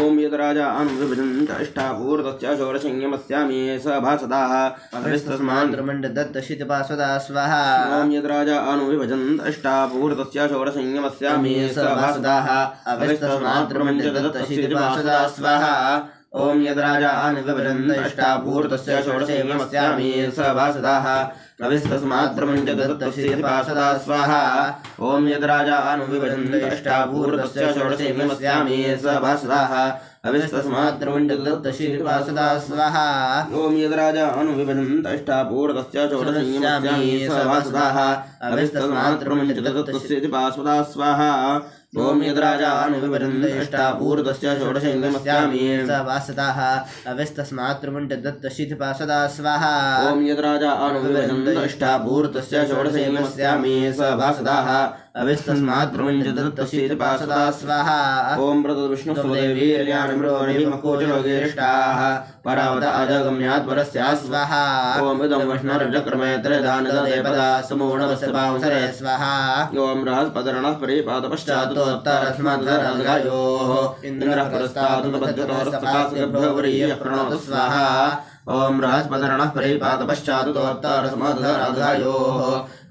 ओम यद्राजा अनुविभजन्त अष्टापूर्तस्य षोडशसंयमस्यामे सभासदाः अविस्तस्माद्रुमण्डिदत्तशितिपासदा स्वाहा ओम यद्राजा अनुविभजन्त अष्टापूर्तस्य षोडशसंयमस्यामे सभासदाः अविस्तस्माद्रुमण्डिदत्तशितिपासदा स्वाहा ओम यद्राजा अनुविभजन्त अष्टापूर्तस्य षोडशसंयमस्यामे सभासदाः अविस्तस्माद्रुमण्डिदत्तशितिपासदा स्वाहा ओम यद्राजा अनुविभजन्त अष्टापूर्तस्य षोडशसंयमस्यामे सभासदाः अविस्तस्माद्रुमण्डिदत्तशितिपासदा स्वाहा ओम यद्राजा अनुविभजन्त अष्टापूर्तस्य षोडशसंयमस्यामे सभासदाः अविस्तस्माद्रुमण्डिदत्तशितिपासदा स्वाहा ओम यद्राजा अनुविभजन्त अष्टापूर्तस्य षोडशसंयमस्यामे सभासदाः अविस्तस्माद्रुमण्डिदत्तशितिपासदा स्वाहा ओम यद्राजा अनुविभजन्त अष्टापूर्तस्य षोडशसंयमस्यामे सभासदाः अविस्तस्माद्रुमण्डिदत्तशितिपासदा स्वाहा ओम प्रतविष्णुस्वदेवीर्याणिमृगोरिमकोचरोगेष्टाः परावत अजगम्यात् परस्या स्वाहा ओम इदं वष्णरजक्रमे त्रिधानददेपदा समूढवस्यपांसरे स्वाहा ओम रहस्पदर्णः परिपातपश्चात्तोत्तरस्माद्दराजगायोः इन्द्रः पुरस्तादुपद्यतोरस्तकास्यभ्यो वरीयः प्रणोतु स्वाहा ओम रहस्पदर्णः परिपातपश्चात्तोत्तरस्माद्दराजगायोः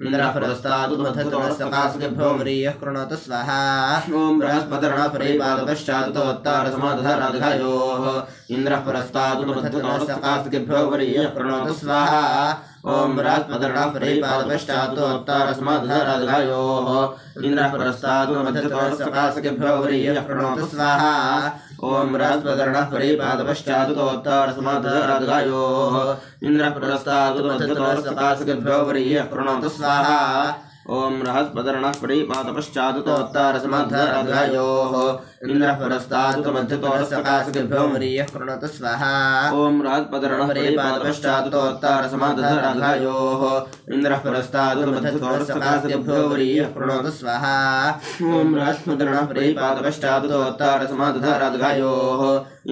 इन्द्रः पुरस्तादुपद्यतोरस्तकास्यभ्यो वरीयः प्रणोतु स्वाहा ओम रहस्पदर्णः परिपातपश्चात्तोत्तरस्माद्दराजगायोः इन्द्रः पुरस्तादुपद्यतोरस्तकास्यभ्यो वरीयः प्रणोतु स्वाहा ओम रहस्पदर्णः परिपातपश्चात्तोत्तरस्माद्दराजगायोः इन्द्रः पुरस्तादुपद्यतोरस्तकास्यभ्यो वरीयः प्रणोतु स्वाहा ओम रहस्पदर्णः परिपातपश्चात्तोत्तरस्माद्दराजगायोः इन्द्रः पुरस्तादुपद्यतोरस्तकास्यभ्यो वरीयः प्रणोतु स्वाहा ओम रहस्पदर्णः परिपातपश्चात्तोत्तरस्माद्दराजगायोः इंद्रः पुरस्तादुपमध्यतोरस्तकास्यभ्यो वरीयः प्रणोतु स्वाहा ओम रहस्पदर्णः परिपातपश्चात्तोत्तरस्माद्दराजगायोः इंद्रः पुरस्तादुपमध्यतोरस्तकास्यभ्यो वरीयः प्रणोतु स्वाहा ओम रहस्पदर्णः परिपातपश्चात्तोत्तरस्माद्दराजगायोः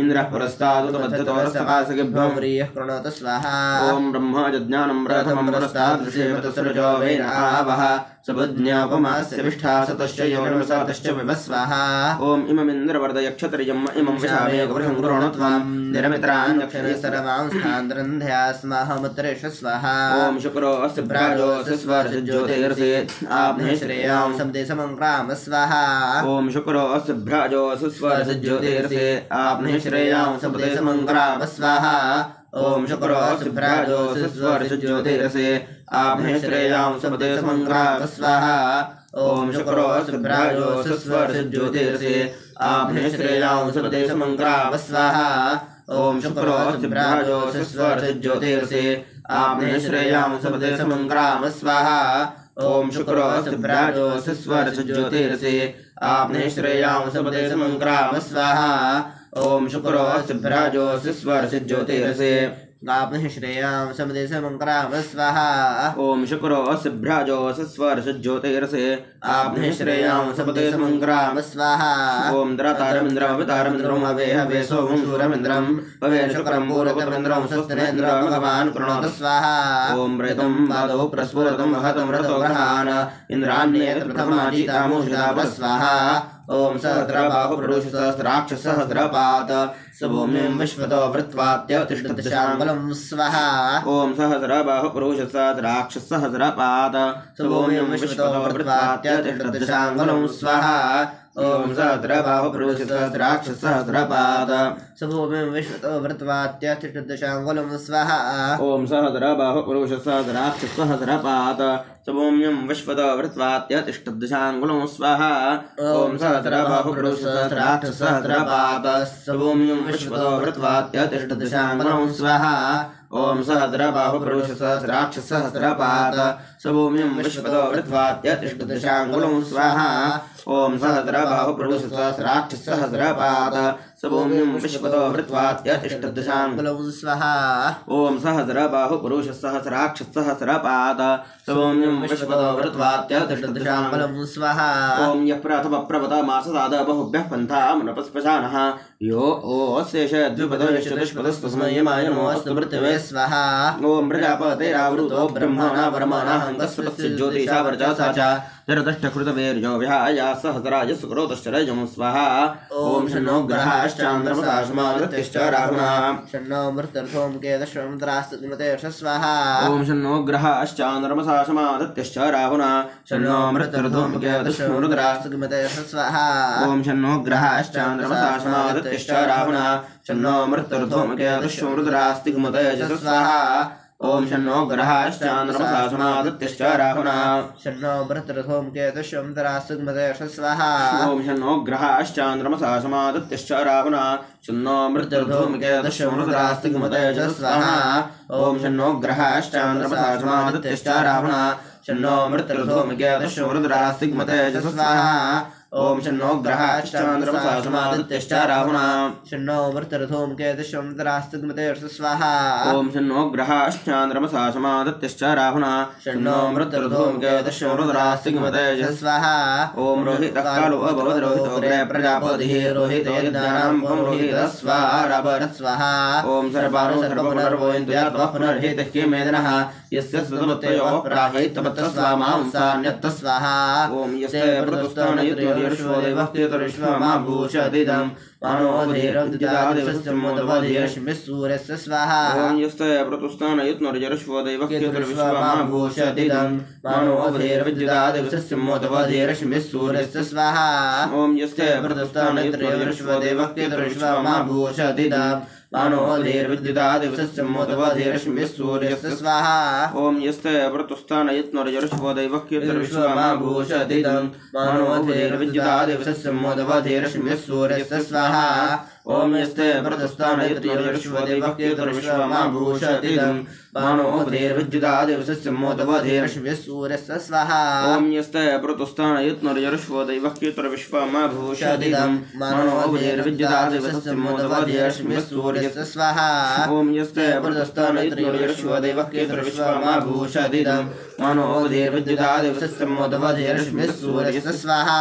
इंद्रः पुरस्तादुपमध्यतोरस्तकास्यभ्यो वरीयः प्रणोतु स्वाहा ओम ब्रह्मज्ञानं प्रथमं पुरस्तादृशेमतसृजो वै आवः सबुज्ञापमास्य विष्ठा सतश्च योनिर्वसातश्च विवस्वाहा ओम इममिन्द्रवर्धय क्षत्रियम् इमं विशामे गवृषं गृह्णत्वं निरमित्रान् रक्षणे सर्वांस्थान्द्रन्ध्यास्माहमुत्तरेषु स्वाहा ओम शुक्रो अस्य भ्राजो स्वस्वर्ष ज्योतिर्षे आप्ने श्रेयां समदे समङ्क्राम स्वाहा ओम शुक्रो अस्य भ्राजो स्वस्वर्ष ज्योतिर्षे आप्ने श्रेयां समदे समङ्क्राम स्वाहा ओम शुक्रो अस्य भ्राजो स्वस्वर्ष ज्योतिर्षे आप्ने श्रेयां समदे समङ्क्राम स्वाहा ओम शुक्रो अस्य भ्राजो स्वस्वर्ष ज्योतिर्षे आप्ने श्रेयां समदे समङ्क्राम स्वाहा ओम शुक्रो अस्य भ्राजो स्वस्वर्ष ज्योतिर्षे आप्ने श्रेयां समदे समङ्क्राम स्वाहा ओम शुक्रो अस्य भ्राजो स्वस्वर्ष ज्योतिर्षे आप्ने श्रेयां समदे समङ्क्राम स्वाहा ओम शुक्रो अस्य भ्राजो स्वस्वर्ष ज्योतिर्षे आप्ने श्रेयां समदे समङ्क्राम स्वाहा ओम शुक्रो अस्य भ्राजो स्वस्वर्ष ज्योतिर्षे आप्ने श्रेयां समदे समङ्क्राम स्वाहा ओम द्रातारमिन्द्रमवितारमिन्द्रं हवे हवे सोमं सूरमिन्द्रं हवे शुक्रं पूरकमिन्द्रं स्वस्तिनेन्द्रं भगवान् कृणोतु स्वाहा ओम प्रेतं पादौ प्रस्फुरतं महतं रतो ग्रहान् इन्द्राण्ये प्रथमाजितामुषिता स्वाहा ओम सहस्रबाहुपुरुषसहस्राक्षसहस्रपात सभूमिं विश्वतो वृत्वात्यतिष्ठदशाङ्गुलं स्वाहा ओम सहस्रबाहुपुरुषसहस्राक्षसहस्रपात सभूमिं विश्वतो वृत्वात्यतिष्ठदशाङ्गुलं स्वाहा ओम सहस्रबाहुपुरुषसहस्राक्षसहस्रपात सभूमिं विश्वतो वृत्वात्यतिष्ठदशाङ्गुलं स्वाहा ओम सहस्रबाहुपुरुषसहस्राक्षसहस्रपात सभूम्यं विश्वतो वृत्वात्यतिष्ठदशाङ्गुलं स्वाहा ओम सहस्रबाहुपुरुषसहस्राक्षसहस्रपात सभूम्यं विश्वतो वृत्वात्यतिष्ठदशाङ्गुलं स्वाहा ओम सहस्रबाहुपुरुषसहस्राक्षसहस्रपात सभूम्यं विश्वतो वृत्वात्यतिष्ठदशाङ्गुलं स्वाहा ओम सहस्रबाहुपुरुषसहस्राक्षसहस्रपात सभूम्यं विश्वतो वृत्वात्यतिष्ठदशाङ्गुलं स्वाहा ओम सहस्रबाहुपुरुषसहस्राक्षसहस्रपात सभूम्यं विश्वतो वृत्वात्यतिष्ठदशाङ्गुलं स्वाहा ओम यः प्रथमप्रवतमाससाद बहुभ्यः पन्थामनुपस्पशानः यो ओशेष द्विपदो यश्चतुष्पदस्तस्मै यमाय नमोऽस्तु मृत्यवे स्वाहा ओम प्रजापतेरावृतो ब्रह्मणा वरमाणा हङ्गस्पतस्य ज्योतिषा वर्चसा च जरदष्टकृतवेर्यो विहाया सहस्राय सुक्रोतश्चरजं स्वाहा ओम शन्नो ग्रहाश्चान्द्रमसाशमादित्यश्च राहुणा शन्नो मृत्यर्थों केतश्रमत्रास्तुमतेष स्वाहा ओम शन्नो ग्रहाश्चान्द्रमसाशमादित्यश्च राहुणा शन्नो मृत्यर्थों केतश्रमत्रास्तुमतेष स्वाहा ओम शन्नो ग्रहाश्चान्द्रमसाशमादित्यश्च राहुणा शन्नो मृत्यर्थों केतश्रमत्रास्तिमतेष स्वाहा ओम शन्नो ग्रहाश्चान्द्रमसाशमादित्यश्च राहुणा शन्नो मृत्यर्थों केतश्रमत्रास्तुमतेष स्वाहा ओम शन्नो ग्रहाश्चान्द्रमसाशमादित्यश्च राहुणा शन्नो मृत्यर्थों केतश्रमत्रास्तिमतेष स्वाहा ओम शन्नो ग्रहाश्चान्द्रमसाशमादित्यश्च राहुणा शन्नो मृत्यर्थों केतश्रमत्रास्तिमतेष स्वाहा ओम शन्नो ग्रहाश्चान्द्रमसाशमादित्यश्च राहुणा शन्नो मृत्यर्थों केतश्रमत्रास्तिमतेष स्वाहा ओम शन्नो ग्रहाश्चान्द्रमसाशमादित्यश्च राहुणा शन्नो मृत्यर्थों केतश्रमत्रास्तिमतेष स्वाहा ओम रोहितकालो अभवद् रोहितो प्रजापतिः रोहितयज्ञानां रोहितः स्वाहा ओम सर्वाणो सर्वपुनर्वोऽयन्त्यात्मा पुनर्हितः किमेदनः यस्य स्वतमतयो प्राहितमतः स्वामांसान्यत्तः स्वाहा ओम यस्य प्रतुस्तानयत्योर्विश्वदेवः केतुर्विश्वमाभूषदिदं मानोऽधीरविद्युदादिवस्यमुदवधीरश्मिसूर्यस्य स्वाहा ओम यस्य प्रतुस्तानयत्योर्विश्वदेवः केतुर्विश्वमाभूषदिदं मानोऽधीरविद्युदादिवस्यमुदवधीरश्मिसूर्यस्य स्वाहा ओम यस्य प्रतुस्तानयत्योर्विश्वदेवः केतुर्विश्वमाभूषदिदं मानोऽधीरविद्युदादिवस्यमुदवधीरश्मिसूर्यस्य स्वाहा ओम यस्य प्रतुस्तानयत्योर्विश्वदेवः केतुर्विश्वमाभूषदिदं मानोऽधीरविद्युदादिवस्यमुदवधीरश्मिसूर्यस्य स्वाहा ओम यस्य प्रतुस्तानयत्योर्विश्वदेवः केतुर्विश्वमाभूषदिदं मानोऽधीरविद्युदादिवस्यमुदवधीरश्मिसूर्यस्य स्वाहा ओम यस्य प्रतुस्तानयत्योर्विश्वदेवः केतुर्विश्वमाभूषदिदं मानोऽधीरविद्युदादिवस्यमुदवधीरश्मिसूर्यस्य स्वाहा ओम यस्य प्रतुस्तानयत्योर्विश्वदेवः केतुर्विश्वमाभूषदिदं मनोदीर्विद्युतादिवसस्सम्मोदवधीरश्मिः सूर्यस्य स्वाहा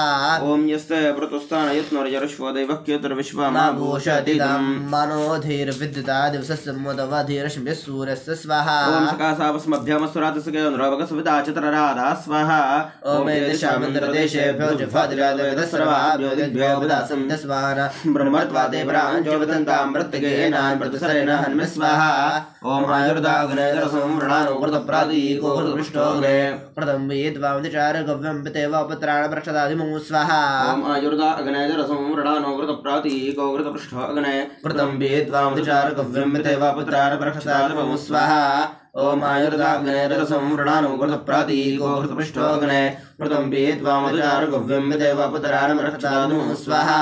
ॐ यस्य प्रतुस्थानयत्नोर्यरश्वदैवक्यतुर्विश्वमा भूषतिदं मनोधीर्विद्युतादिवसस्सम्मोदवधीरश्मिः सूर्यस्य स्वाहा ॐ सकाशावस्मभ्यामस्वरातसकेन्द्रभगसविता चित्रराधा स्वाहा ॐ एतेषामिन्द्रदेशेभ्यो जिह्वादिराजवेदस्सर्वाभ्यो दिग्भ्यो विदासं दस्वान ब्रह्मत्वादे प्राञ्जवदन्तां मृत्तिकेनान् प्रतिसरेण हन्मे स्वाहा ॐ आयुर्दाग्नेयरसं वृणानुकृतप्रादीको कृतपृष्ठोऽग्ने कृतं वेद्वामतिचारगव्यं पितेवापत्राणप्रक्षदादिमो स्वाहा ॐ आयुर्दाग्नेयरसं वृणानुकृतप्रादीको कृतपृष्ठोऽग्ने कृतं वेद्वामतिचारगव्यं पितेवापत्राणप्रक्षदादिमो स्वाहा ॐ आयुर्दाग्नेयरसं वृणानुकृतप्रादीको कृतपृष्ठोऽग्ने कृतं वेद्वामतिचारगव्यं पितेवापत्राणप्रक्षदादिमो स्वाहा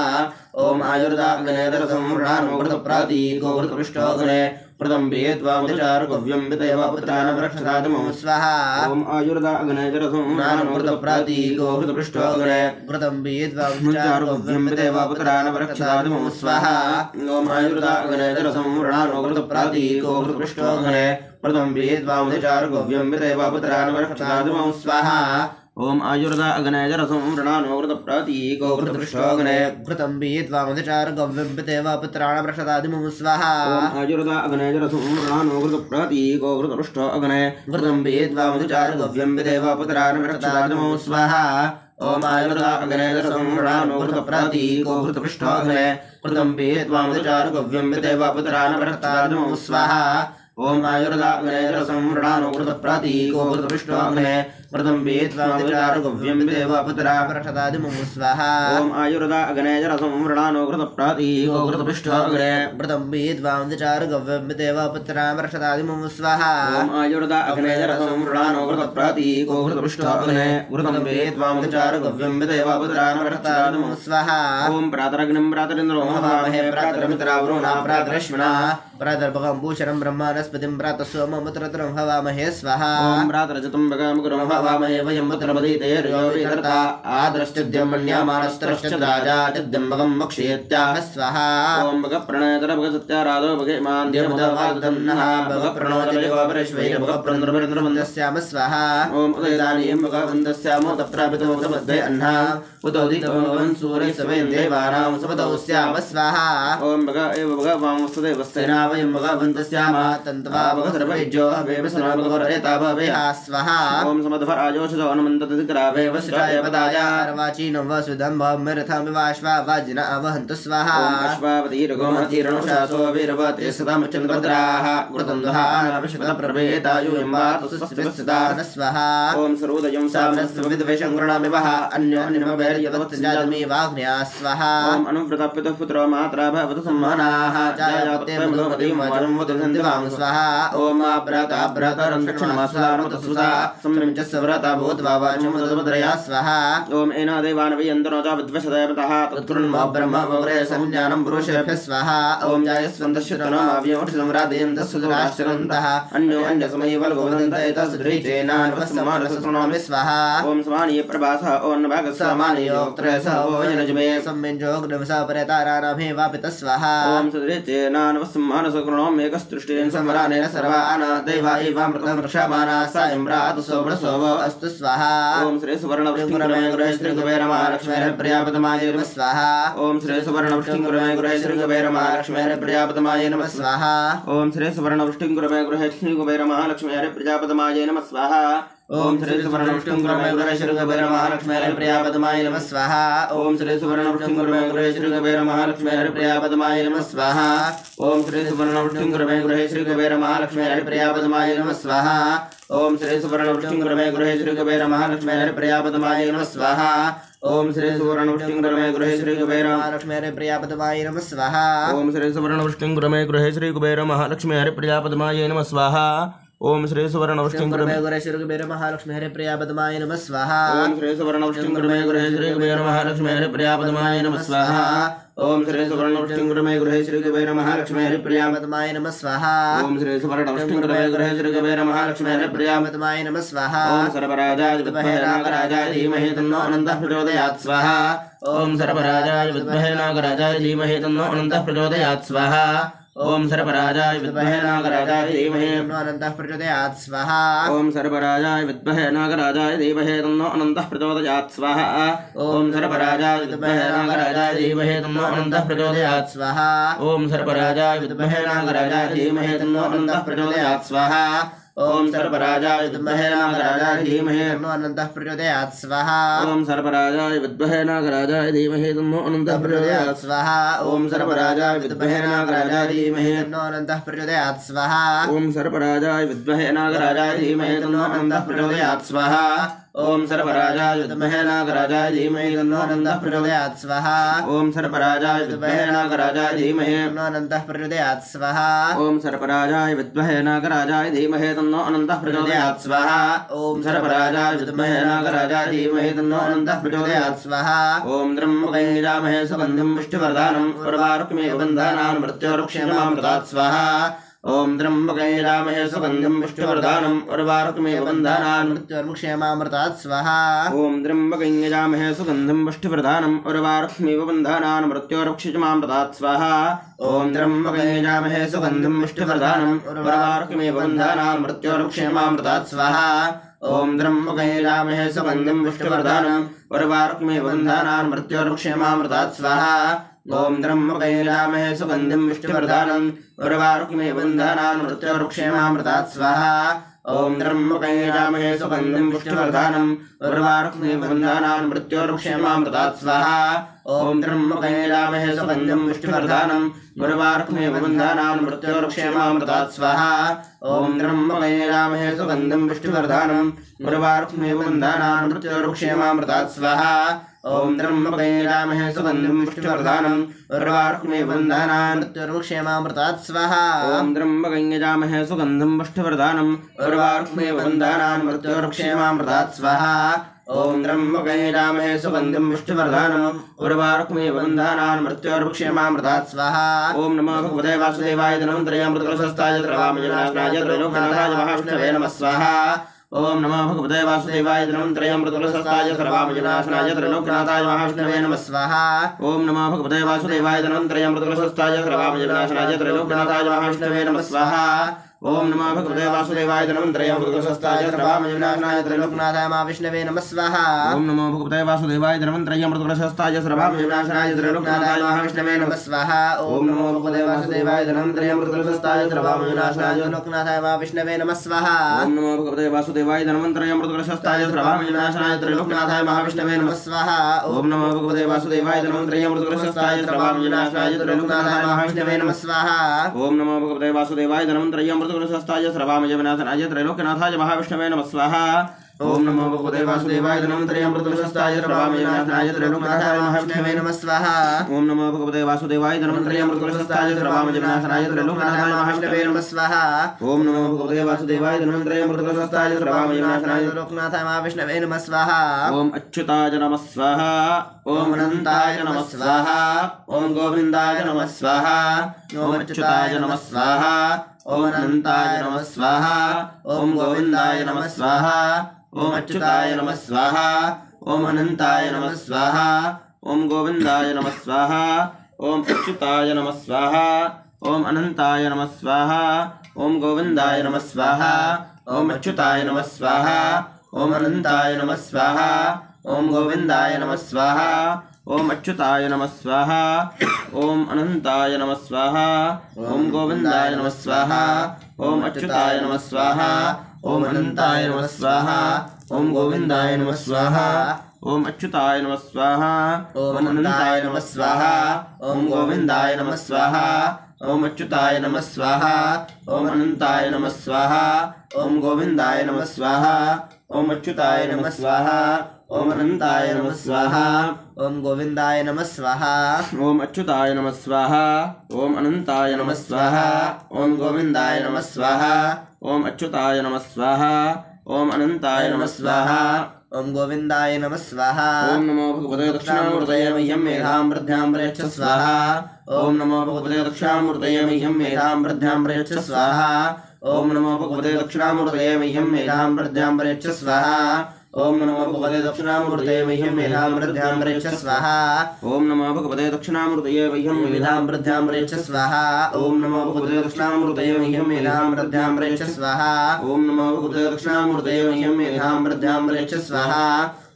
ॐ आयुर्दाग्नेयरसं वृणानुकृतप्रादीको कृतपृष्ठोऽग्ने कृतं वेद्वामतिचारगव्यं पितेवापत्राणप्रक्षदादिमो स्वाहा ॐ आयुर्दाग्नेयरसं वृणानुकृतप्रादीको कृतपृष्ठोऽग्ने कृतं वेद्वामतिचारगव्यं पितेवापत्राणप्रक्षदादिमो स्वाहा ॐ आयुर्दाग्नेयरसं वृणानुकृतप्रादीको कृतपृष्ठोऽग्ने कृतं वेद्वामतिचारगव्यं पितेवापत्राणप्रक्षदादिमो स्वाहा ॐ आयुर्दाग्नेयरसं वृणानुकृतप्रादीको कृतपृष्ठोऽग्ने कृतं वेद्वामतिचारगव्यं पितेवापत्राणप्रक्षदादिमो स्वाहा ॐ आयुर्दाग्नेयरसं वृणानुकृतप्रादीको कृतपृष्ठोऽग्ने कृतं वेद्वामतिचारगव्यं पितेवापत्राणप्रक्षदादिमो स्वाहा ॐ आयुर्दाग्नेयरसं वृणानुकृतप्रादीको कृतपृष्ठोऽग्ने कृतं वेद्वामतिचारगव्यं पितेवापत्राणप्रक्षदादिमो स्वाहा ॐ आयुर्दाग्नेयरसं वृणानुकृतप्रादीको कृतपृष्ठोऽग्ने कृतं वेद्वामतिचारगव्यं पितेवापत्राणप्रक्षदादिमो स्वाहा ॐ आयुर्दाग्नेयरसं वृणानुकृतप्रादीको कृतपृष्ठोऽग्ने कृतं वेद्वामतिचारगव्यं पितेवापत्राणप्रक्षदादिमो स्वाहा ॐ आयुर्दाग्नेयरसं वृणानुकृतप्रादीको कृतपृष्ठोऽग्ने कृतं वेद्वामतिचारगव्यं पितेवापत्राणप्रक्षदादिमो स्वाहा ॐ प्रातरग्निं प्रातरिन्द्रो हवामहे प्रातरमित्रावरुणा प्रातरश्विना प्रातर्भगम्भूषणं ब्रह्माणस्पतिं प्रातः सोममुत्रत्रं हवामहे स्वाहा ॐ प्रातरजतं भगमुग्रं हवामहे वयं मुत्रपदीतेर्योऽविधर्ता आद्रश्चिद्यं मन्यामानस्त्रश्चिद्राजाचिद्यं भगं वक्ष्येत्याह स्वाहा ॐ भगप्रणयतर भगसत्याराधो भगेमान्द्यमुदवादन्नः भगप्रणोचयोपरिश्वैर भगप्रन्द्रवन्द्रवन्दस्याम स्वाहा ॐ उदयदानीं भगवन्दस्यामोतप्रापितमुदमध्ये अह्ना उदोदितं सूर्यसवेन देवानां सपदौ स्याम स्वाहा ॐ भग एव भगवांवस्तदेवस्तेना वयं भगवन्तस्याम तन्त्वा भगसर्वैज्यो हवेवसनो भगवरेता भवेहा स्वाहा ॐ समध्वराजोषधो हनुमन्ततिग्रावेव शिराय पदाय अर्वाचीनं वसुदं भवमृथं विवाश्वा वाजिना अवहन्तु स्वाहा ॐ अश्वावतीर्गोमतीर्णुषासो वीरवते सदामचन्द्रभद्राः कृतं दुहानविश्वतप्रभेतायुं वातुस्थितान स्वाहा ॐ सर्वोदयं सामनस्विद्वेषं गृणामि वः अन्योन्यमवैर्यवत्सजातमेवाग्न्या स्वाहा ॐ अनुव्रतपितः पुत्रो मात्रा भवतु सम्मानाः जायाते भगवतीमवरं वदन्दिवां स्वाहा ॐ आभ्राताभ्रातरं दक्षिणमासदानमतसुता सम्यं च सव्रता भूत्वा वाचमुदभद्रया स्वाहा ॐ एना देवान् वयन्तनोजा विद्वषदेवतः तत्कुर्मः ब्रह्म वग्रे संज्ञानं पुरुषेभ्यः स्वाहा ॐ जायस्वन्तश्रुतनाव्योषसंराधयन्तः अन्यो अन्यसमयवल्गोवदन्त एतसुद्रीचेनान्वस्समानसृणोमि स्वाहा ॐ समानीय प्रभासः ॐ भागसमानीयोक्त्रयसः ओजनजमे सम्मिञ्जोग्नवसापरेतारानामेवापित स्वाहा ॐ सुदृचेनान्वस्समानसकृणोमेकस्तुष्टेन समरानेन सर्वान् देवा एवामृतं रक्षामानाः सा इम्रातुसोमृसोव अस्तु स्वाहा ॐ श्री सुवर्णवृष्टिङ्कुरमे गृहे श्रीकुबेरमहालक्ष्मेः प्रियापतमाय नमः स्वाहा ॐ श्री सुवर्णवृष्टिङ्कुरमे गृहे श्रीकुबेरमहालक्ष्मेः प्रियापतमाय नमः स्वाहा ॐ श्री सुवर्णवृष्टिङ्कुरमे गृहे श्रीकुबेरमहालक्ष्मेः प्रियापतमाय नमः स्वाहा ओम श्री सुवर्णवृष्टिङ्कुरमे गृहे श्रीकुबेरमहालक्ष्मेः प्रियापतमाय नमः स्वाहा ओम श्री सुवर्णवृष्टिङ्कुरमे गृहे श्रीकुबेरमहालक्ष्मेः प्रियापतमाय नमः स्वाहा ओम श्री सुवर्णवृष्टिङ्कुरमे गृहे श्रीकुबेरमहालक्ष्मेः प्रियापतमाय नमः स्वाहा ओम श्री सुवर्णवृष्टिङ्कुरमे गृहे श्रीकुबेरमहालक्ष्मेः प्रियापतमाय नमः स्वाहा ओम श्री सुवर्णवृष्टिङ्कुरमे गृहे श्रीकुबेरमहालक्ष्मेः प्रियापतमाय नमः स्वाहा ओम श्री सुवर्णवृष्टिङ्कुरमे गृहे श्रीकुबेरमहालक्ष्मेः प्रियापतमाय नमः स्वाहा ओम श्री सुवर्णवृष्टिङ्कुरमे गृहे श्रीकुबेरमहालक्ष्मेः प्रियापतमाय नमः स्वाहा ओम श्री सुवर्णवृष्टिङ्कुरमे गृहे श्रीकुबेरमहालक्ष्मेः प्रियापतमाय नमः स्वाहा ओम श्री सुवर्णवृष्टिङ्कुरमे गृहे श्रीकुबेरमहालक्ष्मेः प्रियापतमाय नमः स्वाहा ओम श्री सुवर्णवृष्टिङ्कुरमे गृहे श्रीकुबेरमहालक्ष्मेः प्रियापतमाय नमः स्वाहा ओम सर्वराजाय विद्महे नागराजाय धीमहि तन्नो अनन्तः प्रचोदयात् स्वाहा ओम सर्वराजाय विद्महे नागराजाय धीमहि तन्नो अनन्तः प्रचोदयात् स्वाहा ओम सर्पराजाय विद्महे नागराजाय धीमहि तन्नो अनन्तः प्रचोदयात् स्वाहा ओम सर्पराजाय विद्महे नागराजाय धीमहि तन्नो अनन्तः प्रचोदयात् स्वाहा ओम सर्पराजाय विद्महे नागराजाय धीमहि तन्नो अनन्तः प्रचोदयात् स्वाहा ओम सर्पराजाय विद्महे नागराजाय धीमहि तन्नो अनन्तः प्रचोदयात् स्वाहा ओम सर्पराजाय विद्महे नागराजाय धीमहि तन्नो अनन्तः प्रचोदयात् स्वाहा ओम सर्पराजाय विद्महे नागराजाय धीमहि तन्नो अनन्तः प्रचोदयात् स्वाहा ओम सर्पराजाय विद्महे नागराजाय धीमहि तन्नो अनन्तः प्रचोदयात् स्वाहा ओम सर्पराजाय विद्महे नागराजाय धीमहि तन्नो अनन्तः प्रचोदयात् स्वाहा ओम सर्पराजाय विद्महे नागराजाय धीमहि तन्नो अनन्तः प्रचोदयात् स्वाहा ओम सर्पराजाय विद्महे नागराजाय धीमहि तन्नो अनन्तः प्रचोदयात् स्वाहा ओम सर्पराजाय विद्महे नागराजाय धीमहि तन्नो अनन्तः प्रचोदयात् स्वाहा ओम सर्पराजाय विद्महे नागराजाय धीमहि तन्नो अनन्तः प्रचोदयात् स्वाहा ओम त्र्यम्बकं यजामहे सुगन्धिं पुष्टिवर्धनम् उर्वारुकमिव बन्धनान् मृत्योर्क्षेमामृतात् स्वाहा ओम त्र्यम्बकं यजामहे सुगन्धिं पुष्टिवर्धनम् उर्वारुकमिव बन्धनान् मृत्योर्मुक्षेमामृतात् स्वाहा ओम त्र्यम्बकं यजामहे सुगन्धिं पुष्टिवर्धनम् उर्वारुकमिव बन्धनान् मृत्योर्क्षेमामृतात् स्वाहा ओम त्र्यम्बकं यजामहे सुगन्धिं पुष्टिवर्धनम् उर्वारुकमिव बन्धनान् मृत्योर्क्षेमामृतात् स्वाहा ओम त्र्यम्बकं यजामहे सुगन्धिं पुष्टिवर्धनम् उर्वारुकमिव बन्धनान् मृत्योर्क्षेमामृतात् स्वाहा ओम त्र्यम्बकं यजामहे सुगन्धिं पुष्टिवर्धनम् उर्वारुकमिव बन्धनान् मृत्योर्क्षेमामृतात् स्वाहा ओम त्र्यम्बकं यजामहे सुगन्धिं पुष्टिवर्धनम् उर्वारुकमिव बन्धनान् मृत्योर्क्षेमामृतात् स्वाहा ओम त्र्यम्बकं यजामहे सुगन्धिं पुष्टिवर्धनम् उर्वारुकमिव बन्धनान् मृत्योर्क्षेमामृतात् स्वाहा ओम त्र्यम्बकं यजामहे सुगन्धिं पुष्टिवर्धनम् उर्वारुकमिव बन्धनान् मृत्योर्क्षेमामृतात् स्वाहा ओम त्र्यम्बकं यजामहे सुगन्धिं पुष्टिवर्धनम् उर्वारुकमिव बन्धनान् मृत्योर्मुक्षेमामृतात् स्वाहा ओम त्र्यम्बकं यजामहे सुगन्धिं पुष्टिवर्धनम् उर्वारुकमिव बन्धनान् मृत्योर्क्षेमामृतात् स्वाहा ओम त्र्यम्बकं यजामहे सुगन्धिं पुष्टिवर्धनम् उर्वारुकमिव बन्धनान् मृत्योर्क्षेमामृतात् स्वाहा ओम नमो भगवते वासुदेवाय धन्वन्तर्यामृतकलशस्थाय सर्वकामविनाशनाय त्रैलोक्यनाथाय महाविष्णवे नमः स्वाहा ओम नमो भगवते वासुदेवाय धन्वन्तर्यामृतकलशस्थाय सर्वकामविनाशनाय त्रैलोक्यनाथाय महाविष्णवे नमः स्वाहा ओम नमो भगवते वासुदेवाय धन्वन्तर्यामृतकलशस्थाय सर्वकामविनाशनाय त्रैलोक्यनाथाय महाविष्णवे नमः स्वाहा ओम नमो भगवते वासुदेवाय धन्वन्तर्यामृतकलशस्थाय सर्वकामविनाशनाय त्रैलोक्यनाथाय महाविष्णवे नमः स्वाहा ओम नमो भगवते वासुदेवाय धन्वन्तर्यामृतकलशस्थाय सर्वकामविनाशनाय त्रैलोक्यनाथाय महाविष्णवे नमः स्वाहा ओम नमो भगवते वासुदेवाय धन्वन्तर्यामृतकलशस्थाय सर्वकामविनाशनाय त्रैलोक्यनाथाय महाविष्णवे नमः स्वाहा ओम नमो भगवते वासुदेवाय धन्वन्तर्यामृतकलशस्थाय सर्वकामविनाशनाय त्रैलोक्यनाथाय महाविष्णवे नमः स्वाहा ओम नमो भगवते वासुदेवाय धन्वन्तर्यामृतकलशस्थाय सर्वकामविनाशनाय त्रैलोक्यनाथाय महाविष्णवे नमः स्वाहा ओम नमो भगवते वासुदेवाय धन्वन्तर्यामृतकलशस्थाय सर्वकामविनाशनाय त्रैलोक्यनाथाय महाविष्णवे नमः स्वाहा ओम नमो भगवते वासुदेवाय धन्वन्तर्यामृतकलशस्थाय सर्वकामविनाशनाय त्रैलोक्यनाथाय महाविष्णवे नमः स्वाहा ओम नमो भगवते वासुदेवाय धन्वन्तर्यामृतकलशस्थाय सर्वकामविनाशनाय त्रैलोक्यनाथाय महाविष्णवे नमः स्वाहा ओम नमो भगवते वासुदेवाय धन्वन्तर्यामृतकलशस्थाय सर्वकामविनाशनाय त्रैलोक्यनाथाय महाविष्णवे नमः स्वाहा ओम अच्युताय नमः स्वाहा ओम अनंताय नमः स्वाहा ओम गोविंदाय नमः स्वाहा ओम अच्युताय नमः स्वाहा ओम अनंताय नमः स्वाहा ओम गोविंदाय नमः स्वाहा ओम अच्युताय नमः स्वाहा ओम अनंताय नमः स्वाहा ओम गोविंदाय नमः स्वाहा ओम अच्युताय नमः स्वाहा ओम अनंताय नमः स्वाहा ओम गोविंदाय नमः स्वाहा ओम अच्युताय नमः स्वाहा ओम अनंताय नमः स्वाहा ओम गोविंदाय नमः स्वाहा ओम अच्युताय नमः स्वाहा ओम अनंताय नमः स्वाहा ओम गोविंदाय नमः स्वाहा ओम अच्युताय नमः स्वाहा ओम अनंताय नमः स्वाहा ओम गोविंदाय नमः स्वाहा ओम अच्युताय नमः स्वाहा ओम अनंताय नमः स्वाहा ओम गोविंदाय नमः स्वाहा ओम अच्युताय नमः स्वाहा ओम अनंताय नमः स्वाहा ओम गोविंदाय नमः स्वाहा ओम अच्युताय नमः स्वाहा ओम अनंताय नमः स्वाहा ओम गोविंदाय नमः स्वाहा ओम अच्युताय नमः स्वाहा ओम अनंताय नमः स्वाहा ओम गोविंदाय नमः स्वाहा ओम अच्युताय नमः स्वाहा ओम अनंताय नमः स्वाहा ओम गोविंदाय नमः स्वाहा ओम नमो भगवते दक्षिणामूर्तये मह्यं मेधां वृद्ध्यां प्रयच्छ स्वाहा ओम नमो भगवते दक्षिणामूर्तये मह्यं मेधां वृद्ध्यां प्रयच्छ स्वाहा ओम नमो भगवते दक्षिणामूर्तये मह्यं मेधां वृद्ध्यां प्रयच्छ स्वाहा ओम नमो भगवते दक्षिणामूर्तये मह्यं मेधां वृद्ध्यां वृच्छ स्वाहा ओम नमो भगवते दक्षिणामूर्तये मह्यं मेधां वृद्ध्यां वृच्छ स्वाहा ओम नमो भगवते दक्षिणामूर्तये मह्यं मेधां वृद्ध्यां वृच्छ स्वाहा ओम नमो भगवते दक्षिणामूर्तये मह्यं मेधां वृद्ध्यां वृच्छ स्वाहा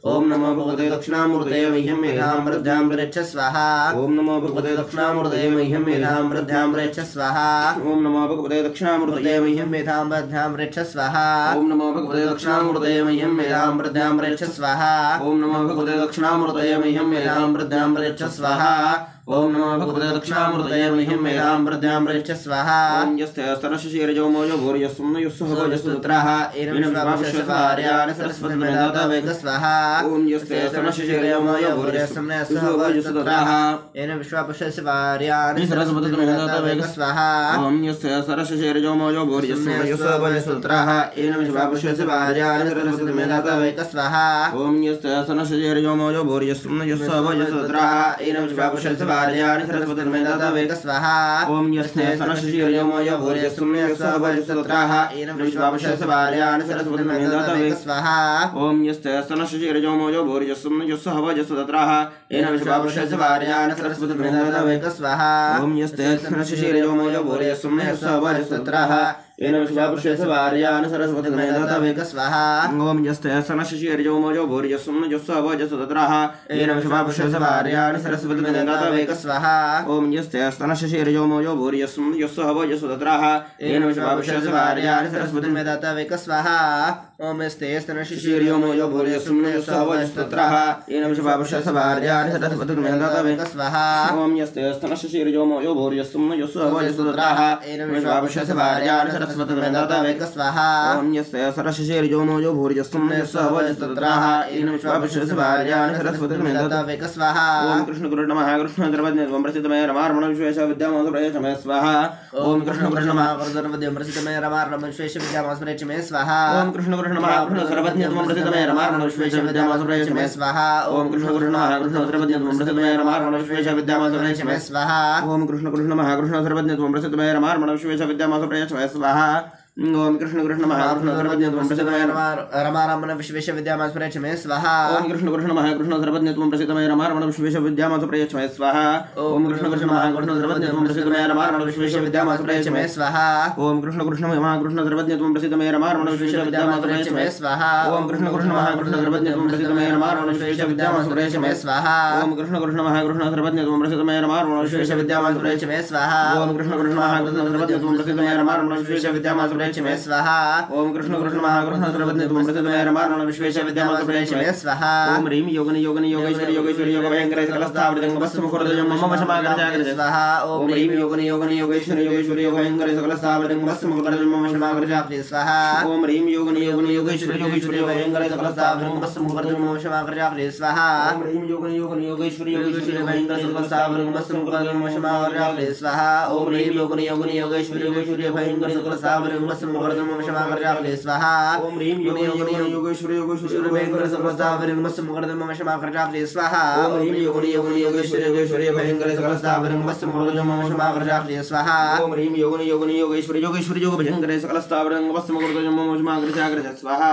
ओम नमो भगवते दक्षिणामूर्तये मह्यं मेधां वृद्ध्यां वृच्छ स्वाहा ओम नमो भगवते दक्षिणामूर्तये मह्यं मेधां वृद्ध्यां वृच्छ स्वाहा ओम नमो भगवते दक्षिणामूर्तये मह्यं मेधां वृद्ध्यां वृच्छ स्वाहा ओम नमो भगवते दक्षिणामूर्तये मह्यं मेधां वृद्ध्यां वृच्छ स्वाहा ओम नमो भगवते दक्षिणामूर्तये मह्यं मेधां वृद्ध्यां वृच्छ स्वाहा ओम नमो भगवते दक्षिणामूर्तये मह्यं मेधां वृद्ध्यां वृच्छ स्वाहा ओम यस्ते स्तनशिशिरजो मोजो भूर्यस्सुम्न युस्सुः भोजस्तुत्रः एनं विश्वावशस्वार्याणि सरस्वती मेधातवेक स्वाहा ओम यस्ते स्तनशिशिरजो मोजो भूर्यस्सुम्न युस्सुः भोजस्तुत्रः एनं विश्वावशस्वार्याणि सरस्वती मेधातवेक स्वाहा ओम यस्ते स्तनशिशिरजो मोजो भूर्यस्सुम्न युस्सुः भोजस्तुत्रः एनं विश्वावशस्वार्याणि सरस्वती मेधातवेक स्वाहा ओम यस्ते स्तनशिशिरजो मोजो भूर्यस्सुम्न युस्सुः भोजस्तुत्रः एनं विश्वावशस्वार्याणि सरस्वती मेधातवेक स्वाहा ओम यस्ते स्तनशिशिरजो मोजो भूर्यस्सुम्न युस्सुः भोजस्तुत्रः एनं विश्वावशस्वार्याणि सरस्वती मेधातवेक स्वाहा ओम यस्ते स्तनशिशिरजो मोजो भूर्यस्सुम्न युस्सुः भोजस्तुत्रः एनं विश्वावशस्वार्याणि सरस्वती मेधातवेक स्वाहा ओम यस्ते स्तनशिशिरजो मोजो भूर्यस्सुम्न युस्सुः भोजस्तुत्रः एनं विश्वावशस्वार्याणि सरस्वती मेधातवेक स्वाहा ओम यस्ते स्तनशिशिरजो मोजो भूर्यस्सुम्न युस्सुः भोजस्तुत्रः एनं विश्वावशस्वार्याणि सरस्वती मेधातवेक स्वाहा ओम यस्ते स्तनशिशिरजो मोजो भूर्यस्सुम्न युस्सुः भोजस्तुत्रः एनं विश्वावशस्वार्याणि सरस्वती मेधातवेक स्वाहा ओम यस्ते स्तनशिशिरजो शिशिरजो मोजो भूर्यस्सुम्न युस्सुः भोजस्तुत्रः एनं विश्वावशस्वार्याणि सरस्वती मेधातवेक स्वाहा ओम यस्ते स्तनशिशिरजो मोजो भूर्यस्सुम्न युस्सुः भोजस्तुत्रः एनं विश्वावशस्वार्याणि सरस्वती मेधातवेक स्वाहा ओम यस्ते स्तनशिशिरजो मोजो भूर्यस्सुम्न युस्सुः भोजस्तुत्रः एनं विश्वावशस्वार्याणि सरस्वती मेधातवेक स्वाहा ओम कृष्ण गुरु नमः कृष्ण द्रवद्यं प्रसिद्धमय रमारमण विश्वेश विद्यामोदप्रयचमय स्वाहा ओम कृष्ण गुरु नमः प्रसिद्धमय प्रसिद्धमय रमारमण विश्वेश विद्यामोदप्रयचमय स्वाहा ओम कृष्ण गुरु नमः कृष्ण सर्वज्ञत्वं प्रसिद्धमय रमारमण विश्वेश विद्यामोदप्रयचमय स्वाहा ओम कृष्ण गुरु नमः कृष्ण सर्वज्ञत्वं प्रसिद्धमय रमारमण विश्वेश विद्यामोदप्रयचमय स्वाहा ओम कृष्ण गुरु नमः कृष्ण सर्वज्ञत्वं प्रसिद्धमय रमारमण विश्वेश विद्यामोदप्रयचमय स्वाहा ओम कृष्ण कृष्ण नमः कृष्ण सर्वज्ञत्वं प्रसिद्धमय रमारमण विश्वेश विद्यामोदप्रयचमय स्वाहा ओम कृष्ण कृष्ण नमः कृष्ण सर्वज्ञत्वं प्रसिद्धमय रमारमण विश्वेश विद्यामोदप्रयचमय स्वाहा ओम कृष्ण कृष्ण नमः कृष्ण सर्वज्ञत्वं प्रसिद्धमय रमारमण विश्वेश विद्यामोदप्रयचमय स्वाहा ओम कृष्ण कृष्ण नमः कृष्ण सर्वज्ञत्वं प्रसिद्धमय रमारमण विश्वेश विद्यामोदप्रयचमय स्वाहा ओम कृष्ण कृष्ण नमः कृष्ण सर्वज्ञत्वं प्रसिद्धमय रमारमण विश्वेश विद्यामोदप्रयचमय स्वाहा ओम कृष्ण कृष्ण नमः कृष्ण सर्वज्ञत्वं प्रसिद्धमय रमारमण विश्वेश विद्यामोदप्रयचमय स्वाहा ओम कृष्ण कृष्ण नमः कृष्ण सर्वज्ञत्वं प्रसिद्धमय रमारमण विश्वेश विद्यामोदप्रयचमय स्वाहा ओम कृष्ण कृष्ण नमः कृष्ण सर्वज्ञत्वं प्रसिद्धमय रमारमण विश्वेश विद्यामोदप्रयचमय स्वाहा ओम ह्रीं योगिनी योगिनी योगेश्वरी योगेश्वरी योगभयंकर सकलस्थावृतं वस्तुमुखोर्धजं मम वशमाग्रजाग्रज स्वाहा ओम ह्रीं योगिनी योगिनी योगेश्वरी योगेश्वरी योगभयंकर सकलस्थावृतं वस्तुमुखोर्धजं मम वशमाग्रजाग्रज स्वाहा ओम ह्रीं योगिनी योगिनी योगेश्वरी योगेश्वरी योगभयंकर सकलस्थावृतं वस्तुमुखोर्धजं मम वशमाग्रजाग्रज स्वाहा ओम ह्रीं योगिनी योगिनी योगेश्वरी योगेश्वरी योगभयंकर सकलस्थावृतं वस्तुमुखोर्धजं मम वशमाग्रजाग्रज स्वाहा ओम ह्रीं योगिनी योगिनी योगेश्वरी योगेश्वरी योगभयंकर सकलस्थावृतं वस्तुमुखोर्धजं मम वशमाग्रजाग्रज स्वाहा ओम ह्रीं योगिनी योगेश्वरी योगेश्वरी योगभयंकर सकलस्थावृतं वस्तुमुखोर्धजं मम वशमाग्रजाग्रज स्वाहा ओम ह्रीं योगिनी योगिनी योगेश्वरी योगेश्वरी योगभयंकर सकलस्थावृतं वस्तुमुखोर्धजं मम वशमाग्रजाग्रज स्वाहा ओम ह्रीं योगिनी योगिनी योगेश्वरी योगेश्वरी योगभयंकर सकलस्थावृतं वस्तुमुखोर्धजं मम वशमाग्रजाग्रज स्वाहा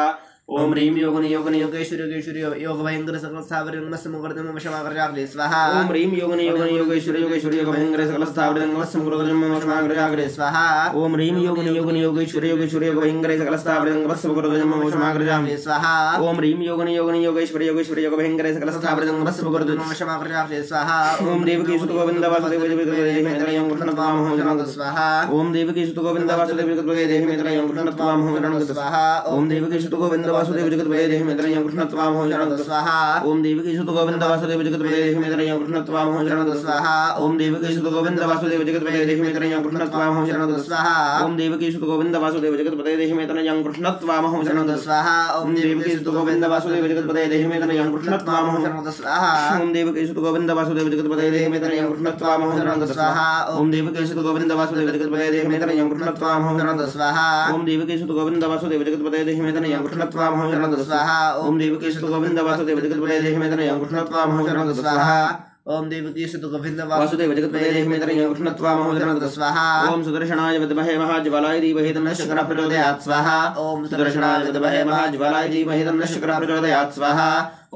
ओम ह्रीं योगिनी योगिनी योगेश्वरी योगेश्वरी योगभयंकर सकलस्थावृतं वस्तुमुखोर्धजं मम वशमाग्रजाग्रज स्वाहा ओम ह्रीं योगिनी योगिनी योगेश्वरी योगेश्वरी योगभयंकर सकलस्थावृतं वस्तुमुखोर्धजं मम वशमाग्रजाग्रज स्वाहा ओम ह्रीं योगिनी योगिनी योगेश्वरी योगेश्वरी योगभयंकर सकलस्थावृतं वस्तुमुखोर्धजं मम वशमाग्रजाग्रज स्वाहा ओम ह्रीं योगिनी योगिनी योगेश्वरी योगेश्वरी योगभयंकर सकलस्थावृतं वस्तुमुखोर्धजं मम वशमाग्रजाग्रज स्वाहा ओम देवकी सुत गोविंद वासुदेव जगद्गुरुदेव मेतरयं कृष्णत्वामहं शरणं स्वाहा ओम देवकी सुत गोविंद वासुदेव जगद्गुरुदेव मेतरयं कृष्णत्वामहं शरणं स्वाहा ओम देवकी सुत गोविंद वासुदेव जगद्गुरुदेव मेतरयं कृष्णत्वामहं शरणं स्वाहा ओम देवकी सुत गोविंद वासुदेव जगद्गुरुदेव मेतरयं कृष्णत्वामहं शरणं स्वाहा ओम देवकी सुत गोविंद वासुदेव जगद्गुरुदेव मेतरयं कृष्णत्वामहं शरणं स्वाहा ओम देवकी सुत गोविंद वासुदेव जगद्गुरुदेव मेतरयं कृष्णत्वामहं शरणं स्वाहा ओम देवकी सुत गोविंद वासुदेव जगद्गुरुदेव मेतरयं कृष्णत्वामहं शरणं स्वाहा ओम देवकी सुत गोविंद वासुदेव जगद्गुरुदेव मेतरयं कृष्णत्वामहं शरणं स्वाहा ओम देवकी सुत गोविंद वासुदेव जगद्गुरुदेव मेतरयं कृष्णत्वामहं शरणं स्वाहा ओम देवकी सुत गोविंद वासुदेव जगद्गुरुदेव मेतरयं कृष्णत्वामहं शरणं स्वाहा ओम देवकी सुत गोविंद वासुदेव जगद्गुरुदेव मेतरयं कृष्णत्वामहं शरणं स्वाहा ओम देवकी सुत गोविंद वासुदेव जगत्पते देहिमेतरं कृष्णत्वा महोदरं स्वाहा ओम सुदर्शनाय विद्महे महाज्वालाय धीमहि तन्नः शक्रः प्रचोदयात् स्वाहा ओम सुदर्शनाय विद्महे महाज्वालाय धीमहि तन्नः शक्रः प्रचोदयात् स्वाहा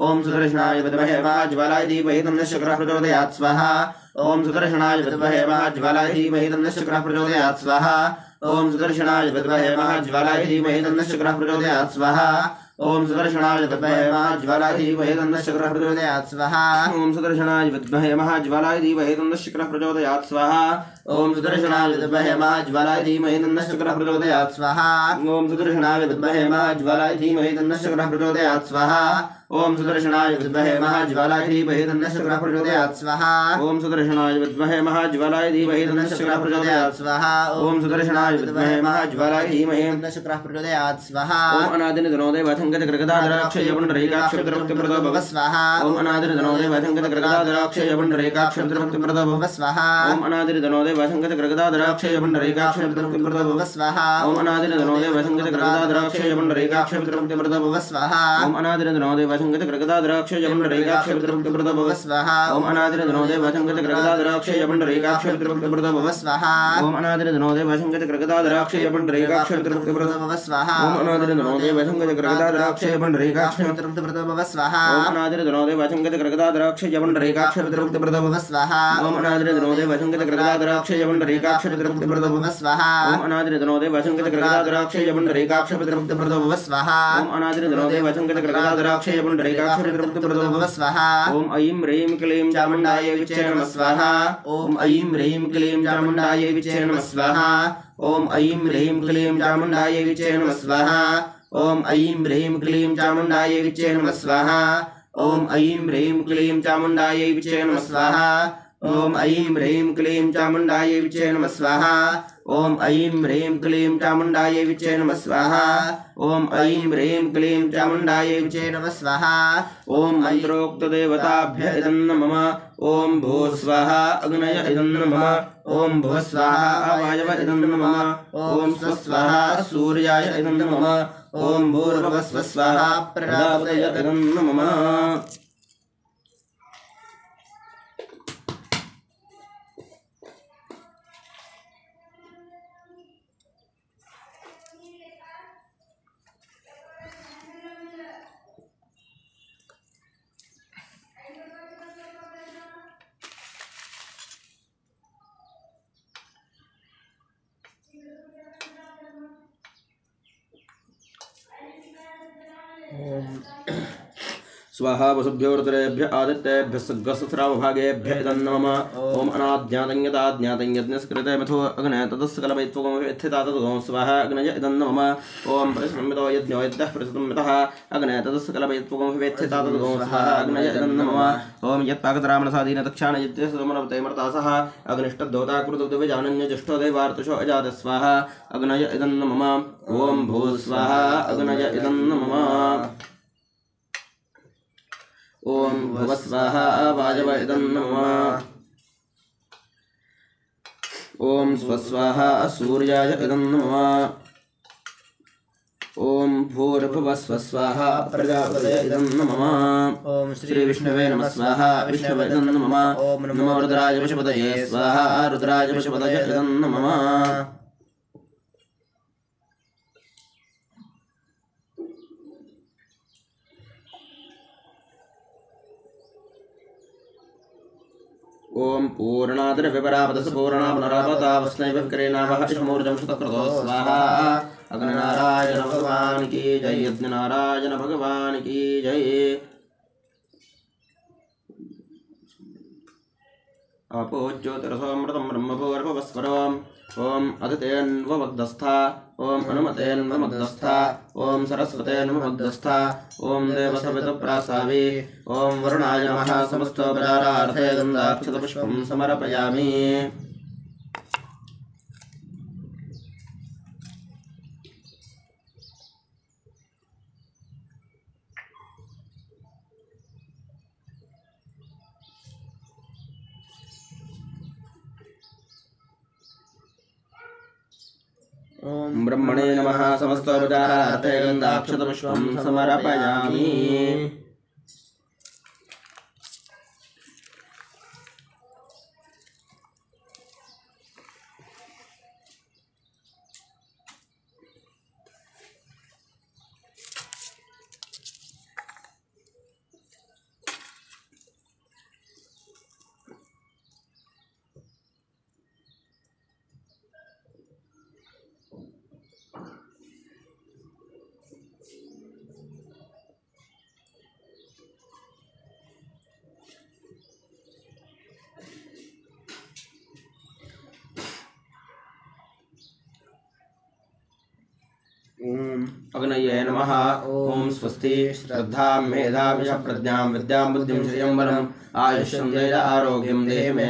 ओम सुदर्शनाय विद्महे महाज्वालाय धीमहि तन्नः शक्रः प्रचोदयात् स्वाहा ओम सुदर्शनाय विद्महे महाज्वालाय धीमहि तन्नः शक्रः प्रचोदयात् स्वाहा ओम सुदर्शनाय विद्महे महाज्वालाय धीमहि तन्नः शक्रः प्रचोदयात् स्वाहा ओम सुदर्शनाय विद्महे महाज्वालाय धीमहि तन्नः शक्रः प्रचोदयात् स्वाहा ओम सुदर्शनाय विद्महे महाज्वालाय धीमहि तन्नः शक्रः प्रचोदयात् स्वाहा ओम सुदर्शनाय विद्महे महाज्वालाय धीमहि तन्नः शक्रः प्रचोदयात् स्वाहा ओम सुदर्शनाय विद्महे महाज्वालाय धीमहि तन्नः शक्रः प्रचोदयात् स्वाहा ओम सुदर्शनाय विद्महे महाज्वालाय धीमहि तन्नः शक्रः प्रचोदयात् स्वाहा ओम सुदर्शनाय विद्महे महाज्वालाय धीमहि तन्नः शक्रः प्रचोदयात् स्वाहा ओम सुदर्शनाय विद्महे महाज्वालाय धीमहि तन्नः शक्रः प्रचोदयात् स्वाहा ओम अनादिन धनोदय वथंगतकृगदाधराक्षय पुण्डरीकाक्षप्रदो भव स्वाहा ओम अनादिन धनोदय वथंगतकृगदाधराक्षय पुण्डरीकाक्षप्रदो भव स्वाहा ओम अनादिन धनोदय वथंगतकृगदाधराक्षय पुण्डरीकाक्षप्रदो भव स्वाहा ओम अनादिन धनोदय वथंगतकृगदाधराक्षय पुण्डरीकाक्षप्रदो भव स्वाहा ओम अनादिन धनोदय वथंगतकृगदाधराक्षय पुण्डरीकाक्षप्रदो भव स्वाहा ओम अनादिन धनोदय वथंगतकृगदाधराक्षय पुण्डरीकाक्षप्रदो भव स्वाहा ओम अनादिन धनोदय वथंगतकृगदाधराक्षय पुण्डरीकाक्षप्रदो भव स्वाहा ओम अनादिन धनोदय वथंगतकृगदाधराक्षय पुण्डरीकाक्षप्रदो भव स्वाहा ओम अनादिन धनोदय वथंगतकृगदाधराक्षय पुण्डरीकाक्षप्रदो भव स्वाहा ओम अनादिन धनोदय वथंगतकृगदाधराक्षय पुण्डरीकाक्षप्रदो भव स्वाहा ओम अनादिन धनोदय वथंगतकृगदाधराक्षय पुण्डरीकाक्षप्रदो भव स्वाहा ओम अनादिन धनोदय वथंगतकृगदाधराक्षय पुण्डरीकाक्षप्रदो भव स्वाहा ओम ऐं ह्रीं क्लीं चामुण्डायै विच्चे नमः स्वाहा ओम ऐं ह्रीं क्लीं चामुण्डायै विच्चे नमः स्वाहा ओम ऐं ह्रीं क्लीं चामुण्डायै विच्चे नमः स्वाहा ओम ऐं ह्रीं क्लीं चामुण्डायै विच्चे नमः स्वाहा ओम ऐं ह्रीं क्लीं चामुण्डायै विच्चे नमः स्वाहा ओम ऐं ह्रीं क्लीं चामुण्डायै विच्चे नमः स्वाहा ओम ऐं ह्रीं क्लीं चामुण्डायै विच्चे नमः स्वाहा ओम ऐं ह्रीं क्लीं चामुण्डायै विच्चे नमः स्वाहा ओम मंत्रोक्त देवताभ्य इदं नमः ओम भू स्वाहा अग्नय इदं नमः ओम भू स्वाहा वायव इदं नमः ओम स्व स्वाहा सूर्याय इदं नमः ओम भूर्भुवः स्वाहा प्रजापतये इदं नमः स्वाहा वसुभ्यो ऋतुरेभ्य आदित्येभ्यः सग्गसस्रावभागेभ्यः इदं नमः ओम अनाद्यातंयताज्ञातंयज्ञस्कृते मथो अग्नय ततस्कलपयित्वगो स्थिता तद्गो स्वाहा अग्नय इदं नमः ओम परिसंमितो यज्ञो यद्यः परिसंमितः अग्नय ततस्कलपयित्वगो स्थिता तद्गो स्वाहा अग्नय इदं नमः ओम यत्पाकतरामनसादीन तक्षाण यद्यसमनवते मर्तासः अग्निष्टद्दोता कृतद्विजानन्य ज्येष्ठो देवार्तुषो अजात स्वाहा अग्नय इदं नमः ओम भू स्वाहा अग्नय इदं नमः ओम भुव स्वाहा वायव इदं नमः ओम स्वस्वाहा सूर्याय इदं नमः ओम भूर्भुवः स्वस्वाहा प्रजापतये इदं नमः ओम श्री विष्णवे नमः स्वाहा विष्णवे इदं नमः ओम नमो रुद्राय पशुपतये स्वाहा रुद्राय पशुपतये इदं नमः ओम पूर्णाद्रव्यपरापदस पूर्णा पुनरापतावस्नैवकरेणावः इष्मूर्जं शतक्रतो स्वाहा अग्निनारायण भगवान की जय यज्ञनारायण भगवान की जय अपो ज्योतिरसोमृतं ब्रह्मभूर्भुवस्वरम् ओम अदितेन्वमग्धस्था ओम हनुमतेन्वमग्धस्था ओम सरस्वतेन्वमग्धस्था ओम देवसवितुप्रासावी ओम वरुणाय नमः समस्तोपचारार्थे गन्धाक्षतपुष्पं समर्पयामि ओम ब्रह्मणे नमः समस्तोपचारार्थे गन्धाक्षतपुष्पं समर्पयामि अग्नये नमः। ओम स्वस्ति श्रद्धां मेधां यशः प्रज्ञां विद्यां बुद्धिं श्रियं बलम् आयुष्यं तेज आरोग्यं देहि मे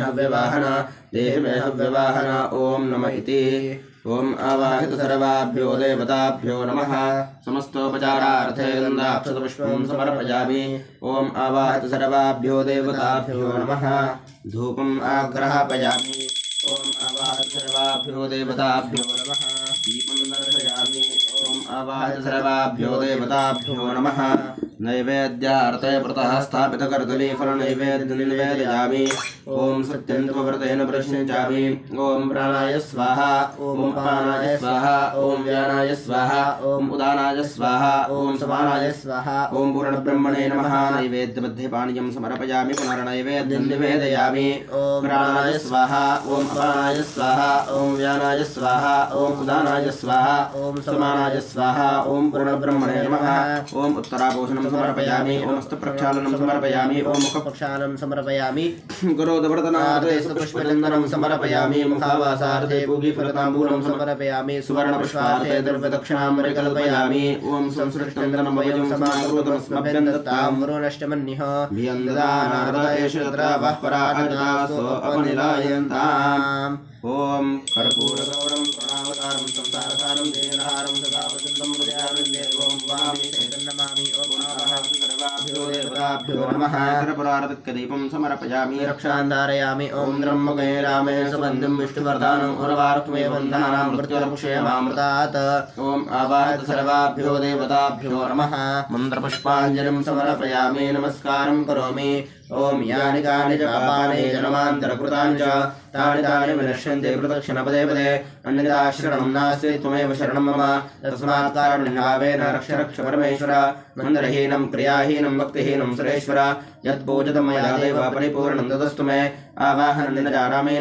हव्यवाहन ओम नमः इति। ओम आवाहित सर्वाभ्यो देवताभ्यो नमः। समस्तोपचारार्थे गन्धाक्षतपुष्पं समर्पयामि। ओम आवाहित सर्वाभ्यो देवताभ्यो नमः। धूपम् आग्रापयामि। ओम आवाहित सर्वाभ्यो देवताभ्यो नमः। दीपं दर्शयामि। ओम आवाहित सर्वाभ्यो देवताभ्यो नमः। नैवेद्यार्थे व्रतः स्थापितकर्दलीफलनैवेद्यं निवेदयामि। ओम सत्यं त्वव्रतेन प्रश्निंचामि। ओम प्राणाय स्वाहा। ओम अपानाय स्वाहा। ओम व्यानाय स्वाहा। ओम उदानाय स्वाहा। ओम समानाय स्वाहा। ओम पूर्णब्रह्मणे नमः। नैवेद्यमध्ये पानीयं समर्पयामि। पुनर्नैवेद्यं निवेदयामि। ओम प्राणाय स्वाहा। ओम अपानाय स्वाहा। ओम व्यानाय स्वाहा। ओम उदानाय स्वाहा। ओम समानाय स्वाहा। ओम पूर्णब्रह्मणे नमः। ओम उत्तरापोषणं समर्पयामि। ओम हस्तप्रक्षालनं समर्पयामि। ओम मुखप्रक्षालनं समर्पयामि। गुरोदवर्तनार्थे पुष्पचन्दनं समर्पयामि। मुखावासार्थे पूगीफलताम्बूलं समर्पयामि। सुवर्णपुष्पार्थे द्रव्यदक्षिणां परिकल्पयामि। ओम संसृष्टन्दनमयं समाकृतमस्मभ्यन्दत्तां वरुणष्टमन्यः भियन्ददानारदेश द्रावः पराजदासो अपनिलायन्ताम्। ओम कर्पूरगौरं करुणावतारं संसारसारं देवहारं सदा वसन्तं हृदयारण्ये ओम वामि चैतन्यमामि। ओम आवाहं सर्वाभ्यो देवताभ्यो नमः। कर्पूरारतिकदीपं समर्पयामि। रक्षां धारयामि। ओम ब्रह्मगे रामेण सुबन्धुं विष्णुवर्धनम् उर्वारुक्मे बन्धानां मृत्युर्क्षयमामृतात्। ओम आवाहित सर्वाभ्यो देवताभ्यो नमः। मन्त्रपुष्पाञ्जलिं समर्पयामि। नमस्कारं करोमि। ओम यानि कानि च पापानि जन्मान्तरकृतानि च तानि तानि विनश्यन्ति प्रदक्षिणपदे पदे। अन्यथा शरणं नास्ति त्वमेव शरणं मम। तस्मात् कारुण्यभावेन रक्ष रक्ष परमेश्वर। मन्त्रहीनं क्रियाहीनं भक्तिहीनं सुरेश्वर। यत्पूजितं मया देव परिपूर्णं तदस्तु मे। आवाहनं न जानामि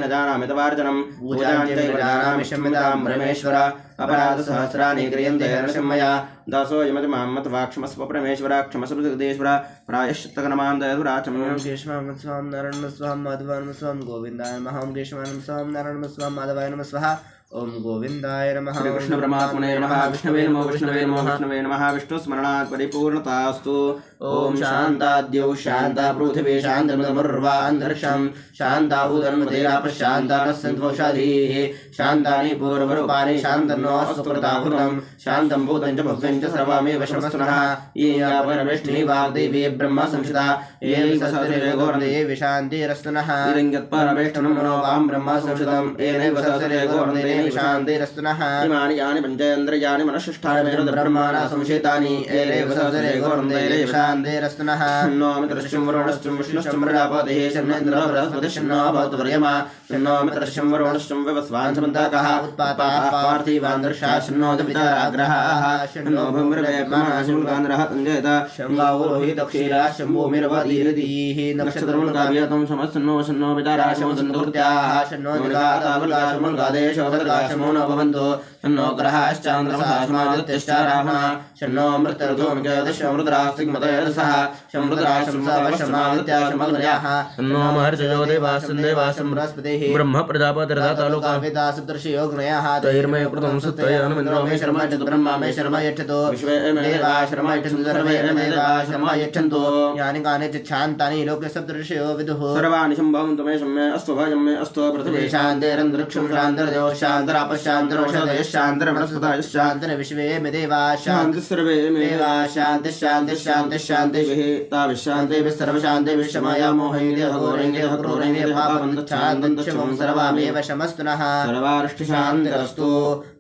तवार्चनं पूजां चैव जानामि क्षम्यतां परमेश्वर। अपराधसहस्राणि क्रियन्ते हर्षं मया। दासोऽयमति मां मत्वा क्षमस्व परमेश्वर। क्षमस्व जगदीश्वर प्रायश्चित्तकर्मान् दयधुराचम्। केशवां स्वां नारायणं स्वां माधवाय नमः स्वां गोविन्दाय नमः। ओम केशवाय नमः स्वां नारायणं नमः स्वां माधवाय नमः स्वाहा। ओम गोविन्दाय नमः। श्री कृष्ण परमात्मने नमः। विष्णवे नमो विष्णवे नमो विष्णवे नमः। विष्णुस्मरणात् परिपूर्णतास्तु। ओम शान्ताद्यौ शान्ता पृथिवी शान्तमृतमर्वान्तरिक्षं शान्ता उदरमदेरापः शान्ता नस्सन्त्वषाधीः शान्तानि पूर्वरूपाणि शान्तन्नो सुकृताकृतं शान्तं भूतं च भव्यं च सर्वमेव शमस्तनः। ये परमेष्ठिनी वाग्देवी ब्रह्म संस्थिता ये विसहस्रे गोर्देवी शान्तिरस्तनः। इदं मनोवां ब्रह्म संस्थितं येनैव सहस्रे गोर्देवी शान्तिरस्तनः। इमानि यानि पञ्चेन्द्रियाणि मनःशिष्टानि ब्रह्माणा संशितानि येनैव सहस्रे गोर्देवी शान्तिरस्तनः। नो मित्रश्चं वरुणश्चं विष्णुश्चं मृडापतिः शन्नेन्द्रः बृहस्पतिः शन्नो भवतु वर्यमा। शन्नो मित्रश्चं वरुणश्चं विवस्वान् समन्तकः उत्पाताः पार्थिवान् दर्शा। शन्नो विचाराग्रहाः। शन्नो भूमिर्वेपमानाशुल्कान्द्रः तञ्जयत। शम्भावरोहितक्षीरा शम्भूमिर्वतीरतीः नक्षत्रमुल्काभियतं समस्तन्नो शन्नो विचाराशमो सन्तुर्त्याः। शन्नो निगातावल्काशमुल्कादेशो भद्रकाशमो न भवन्तु। शन्नो ग्रहाश्चान्द्रमसास्मादित्यश्चारामः। शन्नो मृत्युर्धूमकेतुश्चमृतरास्तिग्मतयरसः। शमृतराशंसावशमादित्याशमग्नयाः। शन्नो महर्षयो देवासं देवासं बृहस्पतिः ब्रह्म प्रजापतिर्धाता लोकाविदा सप्तर्षियोग्नयाः। तैर्मय कृतं सुत्रयानमिन्द्रो मे शर्मा यच्छतु ब्रह्मा मे शर्मा यच्छतु विश्वे मे देवा शर्मा यच्छन्तु सर्वे मे देवा शर्मा यच्छन्तु। यानि कानि च शान्तानि लोके सप्तर्षियो विदुः। सर्वाणि सम्भवन्तु मे शम्मे अस्तु भयं मे अस्तु पृथिवी शान्तिरन्तरिक्षं शान्तिर्देवः शान्तिरापः शान्तिरोषधयः शान्तिर्वनस्पतयः शान्तिर्विश्वे मे देवा शान्तिः सर्वे मे देवा शान्तिः शान्तिः शान्तिः शान्तिः ताविश्शान्तिः सर्वशान्तिः क्षमाया मोहैर्यः घोरैर्यः क्रूरैर्यः पापं सर्वमेव शमस्तुनः। सर्वारिष्टशान्तिरस्तु।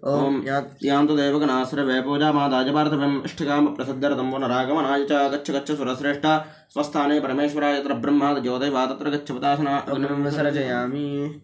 ओम यान्तु देवगणाः सर्वे पूजामादाय पार्थव्यम् इष्टकाम प्रसिद्ध्यर्थं पुनरागमनाय च गच्छ गच्छ सुरश्रेष्ठ स्वस्थाने परमेश्वराय यत्र ब्रह्मादयो देवा तत्र गच्छ पदासना अग्निं विसर्जयामि।